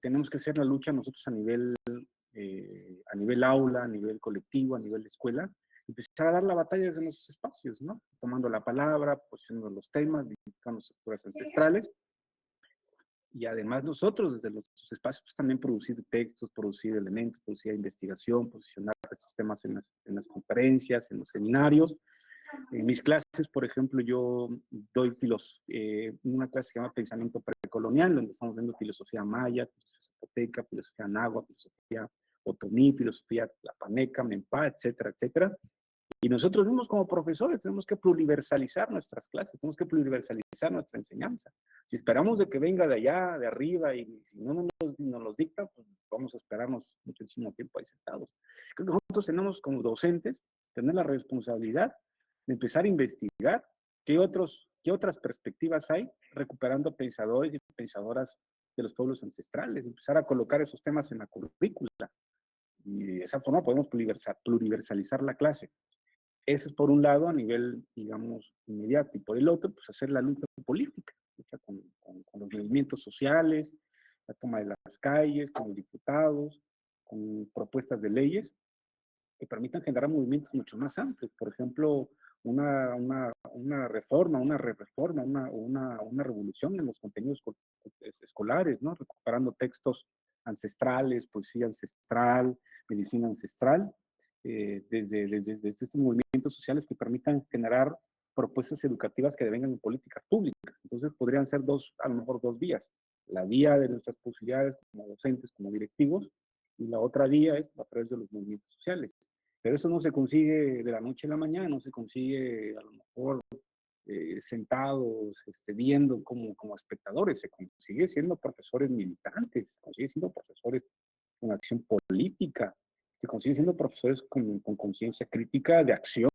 tenemos que hacer la lucha nosotros a nivel aula, a nivel colectivo, a nivel escuela, empezar a dar la batalla desde nuestros espacios, ¿no? Tomando la palabra, posicionando los temas, dignificando sus culturas ancestrales. y además nosotros desde nuestros espacios pues, también producir textos, producir elementos, producir investigación, posicionar estos temas en las conferencias, en los seminarios. En mis clases, por ejemplo, yo doy una clase que se llama Pensamiento Precolonial, donde estamos viendo filosofía maya, filosofía zapoteca, filosofía náhuatl, filosofía otomí, filosofía tlapaneca, menpá, etcétera, etcétera. Y nosotros mismos como profesores tenemos que pluriversalizar nuestras clases, tenemos que pluriversalizar nuestra enseñanza. Si esperamos de que venga de allá, de arriba, y si no nos los dicta, pues vamos a esperarnos muchísimo tiempo ahí sentados. Creo que nosotros tenemos como docentes tener la responsabilidad de empezar a investigar qué otras perspectivas hay, recuperando pensadores y pensadoras de los pueblos ancestrales, empezar a colocar esos temas en la currícula. Y de esa forma podemos pluriversalizar la clase. Eso es por un lado a nivel, digamos, inmediato, y por el otro, pues hacer la lucha política, lucha con los movimientos sociales, la toma de las calles, con los diputados, con propuestas de leyes que permitan generar movimientos mucho más amplios. Por ejemplo, una reforma, una re-reforma, una revolución en los contenidos escolares, ¿no? Recuperando textos ancestrales, poesía ancestral, medicina ancestral, desde estos movimientos sociales que permitan generar propuestas educativas que devengan en políticas públicas. Entonces podrían ser a lo mejor dos vías. La vía de nuestras posibilidades como docentes, como directivos, y la otra vía es a través de los movimientos sociales. Pero eso no se consigue de la noche a la mañana, no se consigue a lo mejor sentados viendo como espectadores, se consigue siendo profesores militantes, se consigue siendo profesores con acción política, se consigue siendo profesores con conciencia crítica de acción,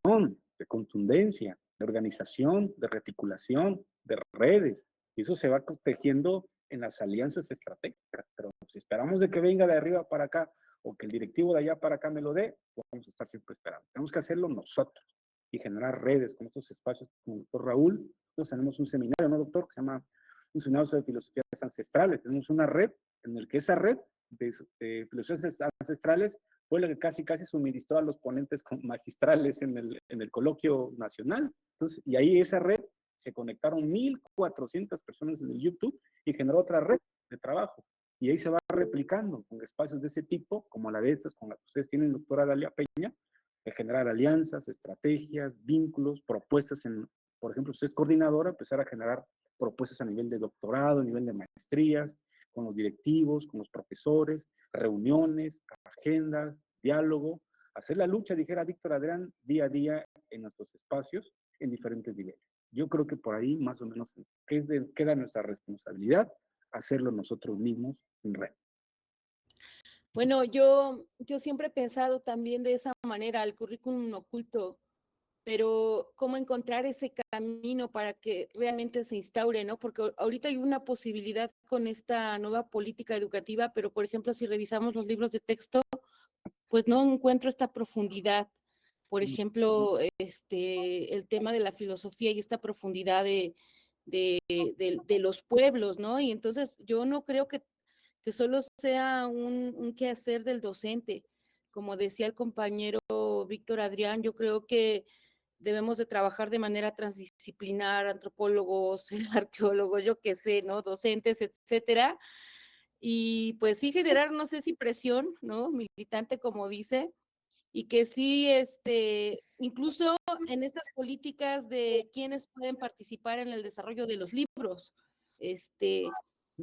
de contundencia, de organización, de reticulación, de redes. Y eso se va tejiendo en las alianzas estratégicas. Pero si esperamos de que venga de arriba para acá o que el directivo de allá para acá me lo dé, vamos a estar siempre esperando. Tenemos que hacerlo nosotros y generar redes con estos espacios con el doctor Raúl. Nosotros tenemos un seminario, ¿no, doctor? Que se llama un seminario sobre filosofías ancestrales. Tenemos una red en la que esa red de filosofías ancestrales fue la que casi suministró a los ponentes magistrales en el coloquio nacional. Entonces, y ahí esa red se conectaron 1,400 personas en el YouTube y generó otra red de trabajo. Y ahí se va replicando con espacios de ese tipo, como la de estas, con la que ustedes tienen, doctora Dalia Peña, de generar alianzas, estrategias, vínculos, propuestas por ejemplo, usted es coordinadora, empezar a generar propuestas a nivel de doctorado, a nivel de maestrías, con los directivos, con los profesores, reuniones, agendas, diálogo, hacer la lucha, dijera Víctor Adrián, día a día en nuestros espacios, en diferentes niveles. Yo creo que por ahí más o menos queda nuestra responsabilidad hacerlo nosotros mismos en red. Bueno, yo siempre he pensado también de esa manera, el currículum oculto, pero cómo encontrar ese camino para que realmente se instaure, ¿no? Porque ahorita hay una posibilidad con esta nueva política educativa, pero por ejemplo, si revisamos los libros de texto, pues no encuentro esta profundidad. Por ejemplo, el tema de la filosofía y esta profundidad de los pueblos, ¿no? Y entonces yo no creo que solo sea un quehacer del docente. Como decía el compañero Víctor Adrián, yo creo que debemos de trabajar de manera transdisciplinar, antropólogos, arqueólogos, yo qué sé, ¿no? Docentes, etcétera. Y pues sí generar, no sé si presión, ¿no? Militante, como dice, y que sí, incluso en estas políticas de quiénes pueden participar en el desarrollo de los libros,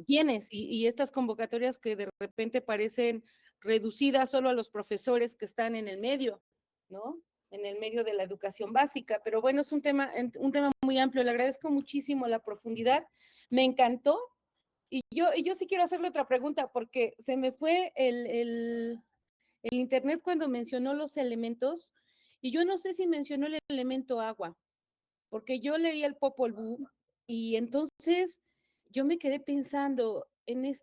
quiénes, y estas convocatorias que de repente parecen reducidas solo a los profesores que están en el medio, ¿no? En el medio de la educación básica, pero bueno, es un tema muy amplio, le agradezco muchísimo la profundidad, me encantó, y yo sí quiero hacerle otra pregunta, porque se me fue el internet cuando mencionó los elementos, y yo no sé si mencionó el elemento agua, porque yo leí el Popol Vuh, y entonces yo me quedé pensando en el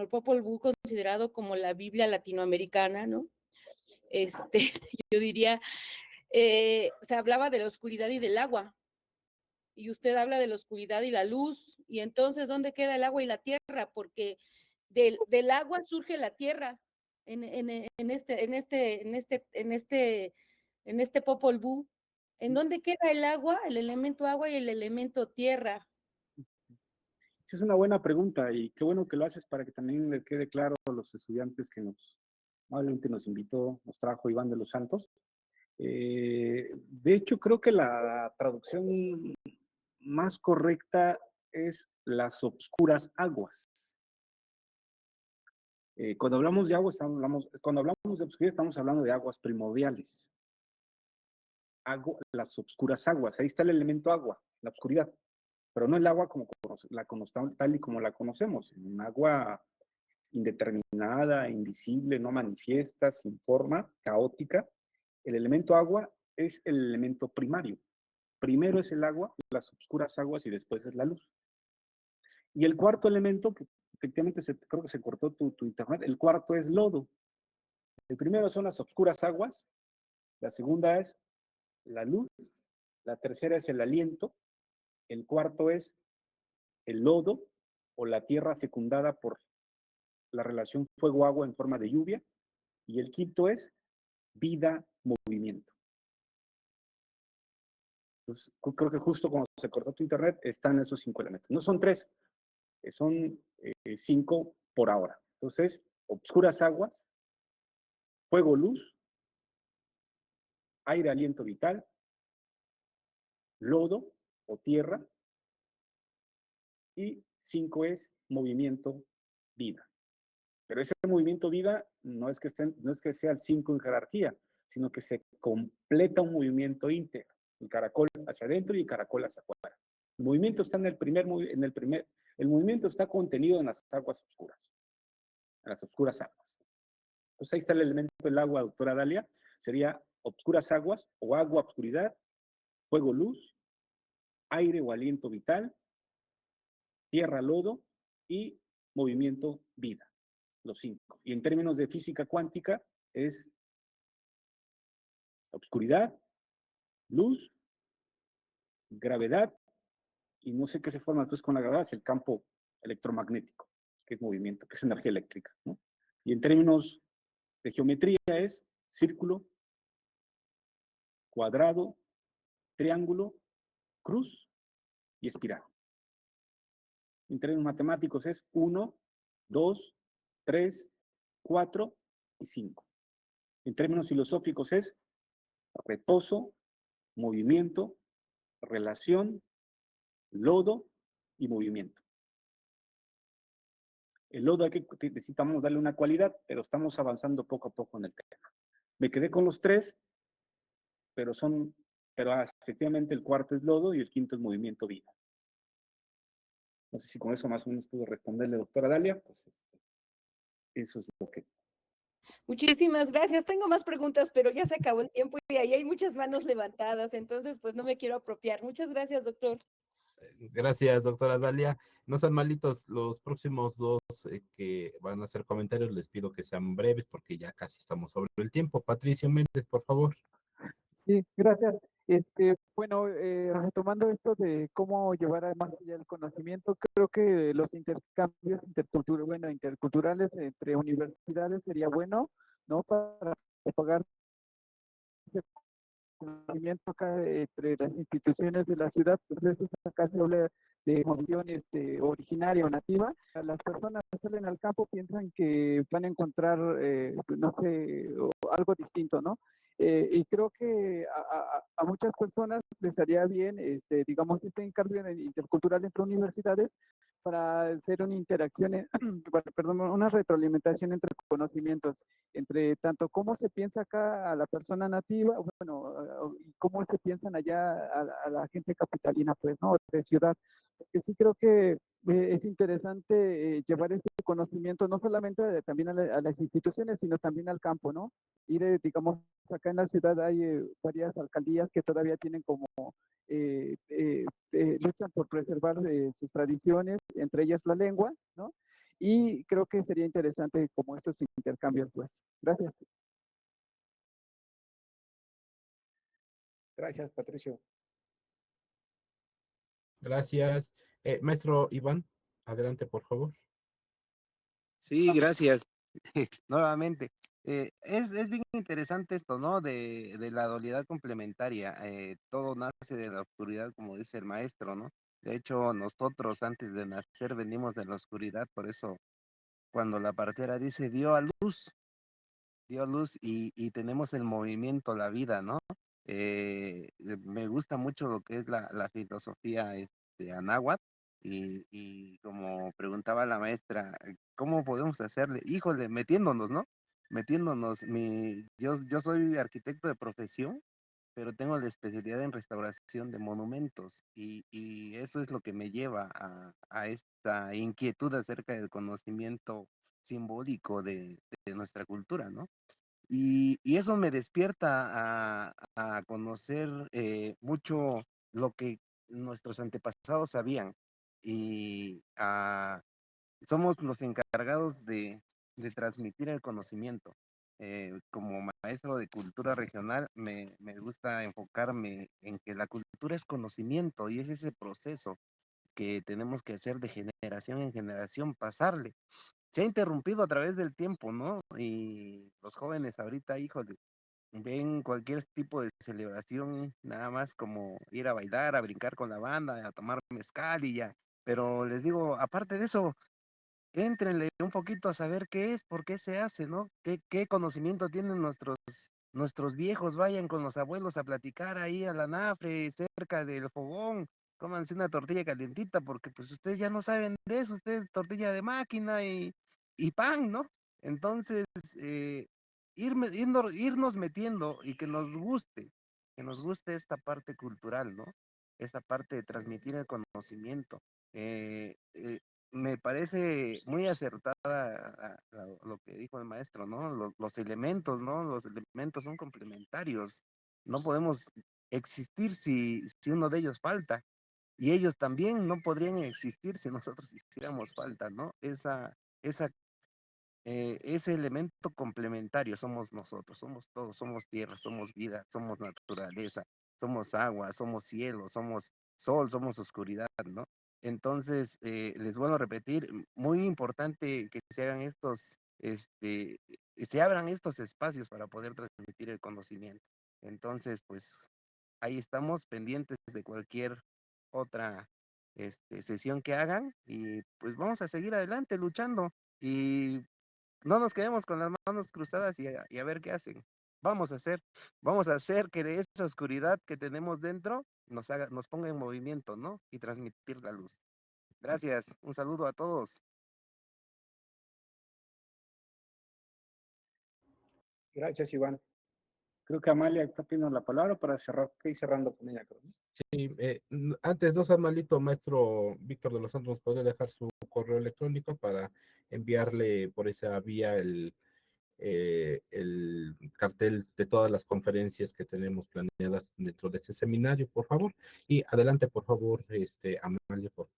Popol Vuh considerado como la Biblia latinoamericana, ¿no? Yo diría, se hablaba de la oscuridad y del agua, y usted habla de la oscuridad y la luz, y entonces, ¿dónde queda el agua y la tierra? Porque del agua surge la tierra en este Popol Vuh. ¿En dónde queda el agua, el elemento agua y el elemento tierra? Sí, es una buena pregunta y qué bueno que lo haces para que también les quede claro a los estudiantes que amablemente nos invitó, nos trajo Iván de los Santos. De hecho, creo que la traducción más correcta es las obscuras aguas. Cuando hablamos de aguas, cuando hablamos de obscuridad, estamos hablando de aguas primordiales. Las obscuras aguas, ahí está el elemento agua, la obscuridad, pero no el agua tal y como la conocemos, un agua indeterminada, invisible, no manifiesta, sin forma, caótica. El elemento agua es el elemento primario. Primero es el agua, las obscuras aguas y después es la luz. Y el cuarto elemento, que efectivamente creo que se cortó tu internet, el cuarto es lodo. El primero son las obscuras aguas, la segunda es la luz, la tercera es el aliento, el cuarto es el lodo o la tierra fecundada por la relación fuego-agua en forma de lluvia, y el quinto es vida, movimiento. Entonces, creo que justo cuando se cortó tu internet están esos 5 elementos. No son 3, son 5 por ahora. Entonces, obscuras aguas, fuego, luz, aire, aliento vital, lodo o tierra, y 5 es movimiento, vida. Pero ese movimiento vida no es que sea el 5 en jerarquía, sino que se completa un movimiento íntegro, el caracol hacia adentro y el caracol hacia afuera. El movimiento está el movimiento está contenido en las aguas oscuras, en las oscuras aguas. Entonces ahí está el elemento del agua, doctora Dalia, sería obscuras aguas o agua, obscuridad, fuego, luz, aire o aliento vital, tierra, lodo y movimiento, vida. Los 5. Y en términos de física cuántica es obscuridad, luz, gravedad, y no sé qué se forma entonces con la gravedad, es el campo electromagnético, que es movimiento, que es energía eléctrica, ¿no? Y en términos de geometría es círculo, cuadrado, triángulo, cruz y espiral. En términos matemáticos es 1, 2, 3, 4 y 5. En términos filosóficos es reposo, movimiento, relación, lodo y movimiento. El lodo necesitamos darle una cualidad, pero estamos avanzando poco a poco en el tema. Me quedé con los 3, pero efectivamente el cuarto es lodo y el quinto es movimiento, vida. No sé si con eso más o menos puedo responderle, doctora Dalia, pues eso es lo que... Muchísimas gracias. Tengo más preguntas, pero ya se acabó el tiempo y ahí hay muchas manos levantadas, entonces pues no me quiero apropiar. Muchas gracias, doctor. Gracias, doctora Dalia. No sean malitos, los próximos 2 que van a hacer comentarios, les pido que sean breves porque ya casi estamos sobre el tiempo. Patricio Méndez, por favor. Sí, gracias. Bueno, retomando esto de cómo llevar más allá el conocimiento, creo que los intercambios interculturales entre universidades sería bueno, ¿no? Para propagar conocimiento acá entre las instituciones de la ciudad, pues eso acá se habla de emoción originaria o nativa. Las personas que salen al campo piensan que van a encontrar, no sé, algo distinto, ¿no? Y creo que a muchas personas les haría bien, digamos, este intercambio intercultural entre universidades para hacer una interacción, una retroalimentación entre conocimientos, entre tanto cómo se piensa acá a la persona nativa, bueno, y cómo se piensan allá a la gente capitalina, pues, ¿no? De ciudad. Porque sí creo que es interesante llevar este conocimiento no solamente también a las instituciones, sino también al campo, ¿no? Ir, digamos, acá en la ciudad hay varias alcaldías que todavía tienen como, luchan por preservar sus tradiciones, entre ellas la lengua, ¿no? Y creo que sería interesante como estos intercambios, pues. Gracias. Gracias, Patricio. Gracias. Maestro Iván, adelante, por favor. Sí, gracias. Nuevamente. Es bien interesante esto, ¿no? De la dualidad complementaria. Todo nace de la oscuridad, como dice el maestro, ¿no? De hecho, nosotros antes de nacer venimos de la oscuridad, por eso cuando la partera dice dio luz y tenemos el movimiento, la vida, ¿no? Me gusta mucho lo que es la filosofía anáhuac y como preguntaba la maestra, ¿cómo podemos hacerle? Híjole, metiéndonos, ¿no? Metiéndonos. Yo soy arquitecto de profesión, pero tengo la especialidad en restauración de monumentos y eso es lo que me lleva a esta inquietud acerca del conocimiento simbólico de nuestra cultura, ¿no? Y eso me despierta a conocer mucho lo que nuestros antepasados sabían. Y somos los encargados de transmitir el conocimiento. Como maestro de cultura regional, me gusta enfocarme en que la cultura es conocimiento y es ese proceso que tenemos que hacer de generación en generación, pasarle. Se ha interrumpido a través del tiempo, ¿no? Y los jóvenes ahorita, híjole, ven cualquier tipo de celebración, nada más como ir a bailar, a brincar con la banda, a tomar mezcal y ya. Pero les digo, aparte de eso, éntrenle un poquito a saber qué es, por qué se hace, ¿no? ¿Qué conocimiento tienen nuestros viejos? Vayan con los abuelos a platicar ahí a la nafre, cerca del fogón, cómanse una tortilla calientita, porque pues ustedes ya no saben de eso, ustedes tortilla de máquina y pan, ¿no? Entonces, irnos metiendo y que nos guste esta parte cultural, ¿no? Esta parte de transmitir el conocimiento. Eh, eh, Me parece muy acertada lo que dijo el maestro, ¿no? Los elementos, ¿no? Los elementos son complementarios. No podemos existir si uno de ellos falta. Y ellos también no podrían existir si nosotros hiciéramos falta, ¿no? Esa ese elemento complementario somos nosotros, somos todos, somos tierra, somos vida, somos naturaleza, somos agua, somos cielo, somos sol, somos oscuridad, ¿no? Entonces, les vuelvo a repetir, muy importante que se hagan se abran estos espacios para poder transmitir el conocimiento. Entonces, pues, ahí estamos pendientes de cualquier otra sesión que hagan y pues vamos a seguir adelante luchando y no nos quedemos con las manos cruzadas y a ver qué hacen. Vamos a hacer que de esa oscuridad que tenemos dentro nos ponga en movimiento, ¿no? Y transmitir la luz. Gracias. Un saludo a todos. Gracias, Iván. Creo que Amalia está pidiendo la palabra para cerrar, ir cerrando con ella, creo. Sí, antes, no sea malito, maestro Víctor de los Santos, ¿nos podría dejar su correo electrónico para enviarle por esa vía el cartel de todas las conferencias que tenemos planeadas dentro de ese seminario, por favor? Y adelante, por favor, Amalia, por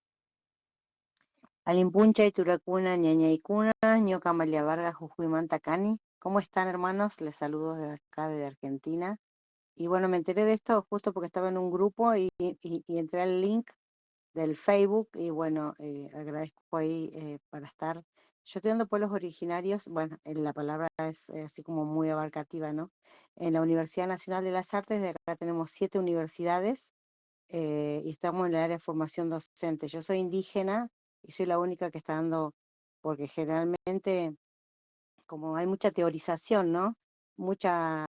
Alimpuncha y Turacuna, Ñañaicuna, Ñoca Amalia Vargas, Jujuy Mantacani. ¿Cómo están, hermanos? Les saludo desde acá, desde Argentina. Y bueno, me enteré de esto justo porque estaba en un grupo y entré al link del Facebook y bueno, agradezco ahí para estar. Yo estoy dando pueblos originarios, bueno, la palabra es así como muy abarcativa, ¿no? En la Universidad Nacional de las Artes, de acá tenemos 7 universidades y estamos en el área de formación docente. Yo soy indígena y soy la única que está dando, porque generalmente, como hay mucha teorización, ¿no? Mucha,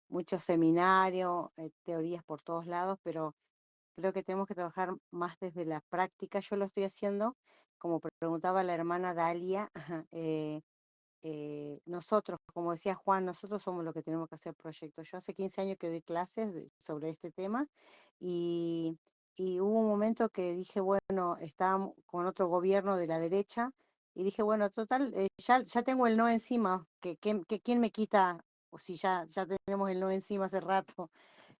mucho seminario, teorías por todos lados, pero creo que tenemos que trabajar más desde la práctica. Yo lo estoy haciendo, como preguntaba la hermana Dalia, nosotros, como decía Juan, nosotros somos los que tenemos que hacer proyectos. Yo hace 15 años que doy clases sobre este tema y, y hubo un momento que dije, bueno, estábamos con otro gobierno de la derecha y dije, bueno, total, ya tengo el no encima, ¿quién me quita? O si ya tenemos el no encima hace rato.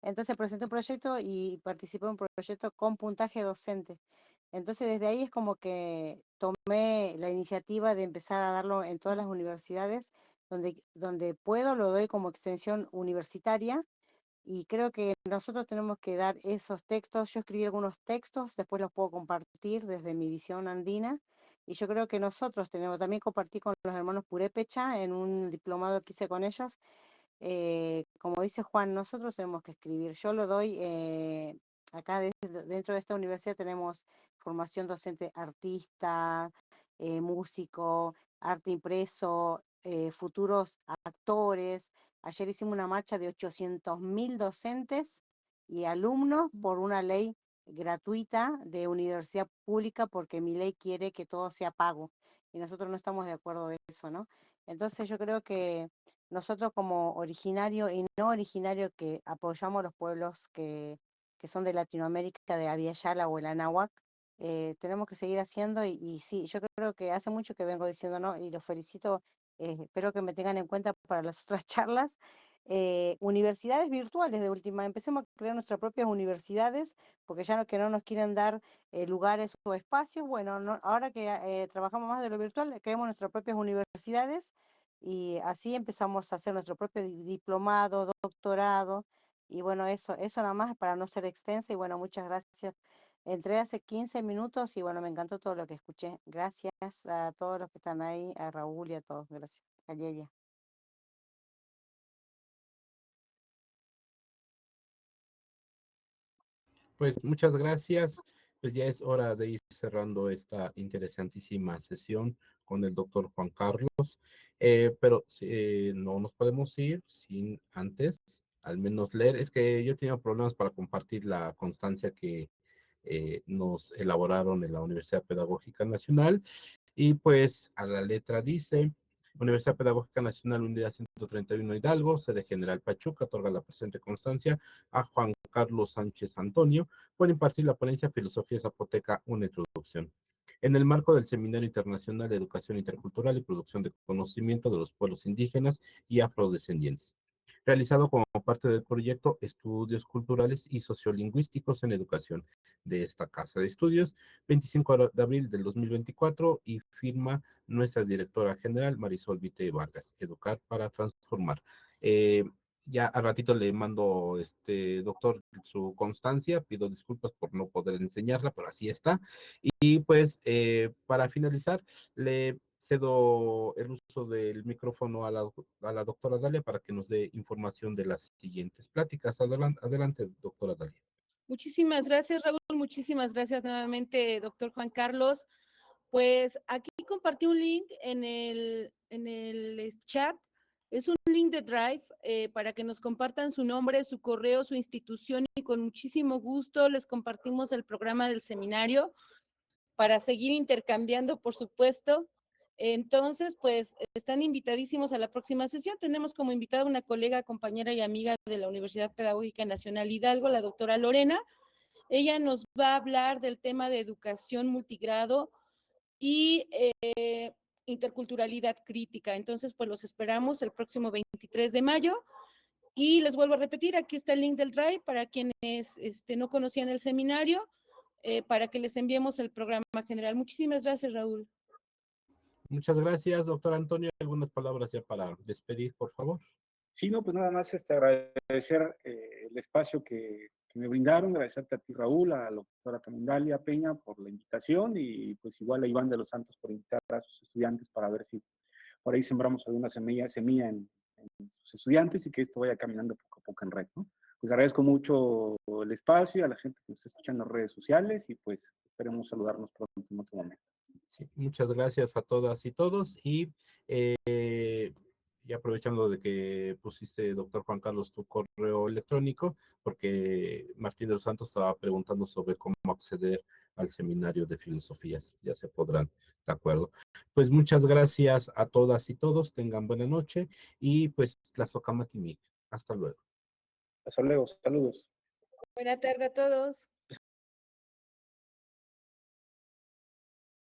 Entonces presenté un proyecto y participé en un proyecto con puntaje docente. Entonces desde ahí es como que tomé la iniciativa de empezar a darlo en todas las universidades, donde puedo lo doy como extensión universitaria y creo que nosotros tenemos que dar esos textos. Yo escribí algunos textos, después los puedo compartir desde mi visión andina y yo creo que nosotros tenemos también compartir con los hermanos Purépecha en un diplomado que hice con ellos. Como dice Juan, nosotros tenemos que escribir. Yo lo doy acá dentro de esta universidad tenemos formación docente artista, músico, arte impreso, futuros actores. Ayer hicimos una marcha de 800.000 docentes y alumnos por una ley gratuita de universidad pública porque mi ley quiere que todo sea pago y nosotros no estamos de acuerdo de eso, ¿no? Entonces yo creo que nosotros como originario y no originario que apoyamos los pueblos que son de Latinoamérica, de Abya Yala o el Anáhuac, tenemos que seguir haciendo y sí, yo creo que hace mucho que vengo diciendo, ¿no? Y los felicito, espero que me tengan en cuenta para las otras charlas. Universidades virtuales de última, empecemos a crear nuestras propias universidades, porque ya no que no nos quieren dar lugares o espacios, bueno, ahora que trabajamos más de lo virtual, creemos nuestras propias universidades y así empezamos a hacer nuestro propio diplomado, doctorado, y bueno, eso nada más para no ser extensa, y bueno, muchas gracias. Entré hace 15 minutos y bueno, me encantó todo lo que escuché. Gracias a todos los que están ahí, a Raúl y a todos. Gracias. A Yeya. Pues muchas gracias. Pues ya es hora de ir cerrando esta interesantísima sesión con el doctor Juan Carlos, pero no nos podemos ir sin antes al menos leer. Es que yo he tenido problemas para compartir la constancia que nos elaboraron en la Universidad Pedagógica Nacional. Y pues a la letra dice: Universidad Pedagógica Nacional Unidad 131 Hidalgo, sede General Pachuca, otorga la presente constancia a Juan Carlos Sánchez Antonio por impartir la ponencia Filosofía Zapoteca, una introducción. En el marco del Seminario Internacional de Educación Intercultural y Producción de Conocimiento de los Pueblos Indígenas y Afrodescendientes, realizado como parte del proyecto Estudios Culturales y Sociolingüísticos en Educación de esta Casa de Estudios, 25 de abril del 2024, y firma nuestra directora general Marisol Vite Vargas, Educar para Transformar. Ya a ratito le mando, doctor, su constancia. Pido disculpas por no poder enseñarla, pero así está. Y pues, para finalizar, le cedo el uso del micrófono a la doctora Dalia para que nos dé información de las siguientes pláticas. Adelante, doctora Dalia. Muchísimas gracias, Raúl. Muchísimas gracias nuevamente, doctor Juan Carlos. Pues aquí compartí un link en el chat. Es un link de Drive para que nos compartan su nombre, su correo, su institución, y con muchísimo gusto les compartimos el programa del seminario para seguir intercambiando, por supuesto. Entonces, pues están invitadísimos a la próxima sesión. Tenemos como invitada una colega, compañera y amiga de la Universidad Pedagógica Nacional Hidalgo, la doctora Lorena. Ella nos va a hablar del tema de educación multigrado y interculturalidad crítica. Entonces, pues los esperamos el próximo 23 de mayo. Y les vuelvo a repetir, aquí está el link del Drive para quienes no conocían el seminario, para que les enviemos el programa general. Muchísimas gracias, Raúl. Muchas gracias, doctor Antonio. Algunas palabras ya para despedir, por favor. Sí, no, pues nada más agradecer el espacio que me brindaron, agradecerte a ti, Raúl, a la doctora Dalia Peña por la invitación, y pues igual a Iván de los Santos por invitar a sus estudiantes para ver si por ahí sembramos alguna semilla en sus estudiantes y que esto vaya caminando poco a poco en red, ¿no? Pues agradezco mucho el espacio, a la gente que nos está escuchando en las redes sociales, y pues esperemos saludarnos pronto en otro momento. Sí, muchas gracias a todas y todos. Y aprovechando de que pusiste, doctor Juan Carlos, tu correo electrónico, porque Martín de los Santos estaba preguntando sobre cómo acceder al seminario de filosofías. Ya se podrán, de acuerdo. Pues muchas gracias a todas y todos. Tengan buena noche y pues Tlazocamati. Hasta luego. Hasta luego, saludos. Buena tarde a todos.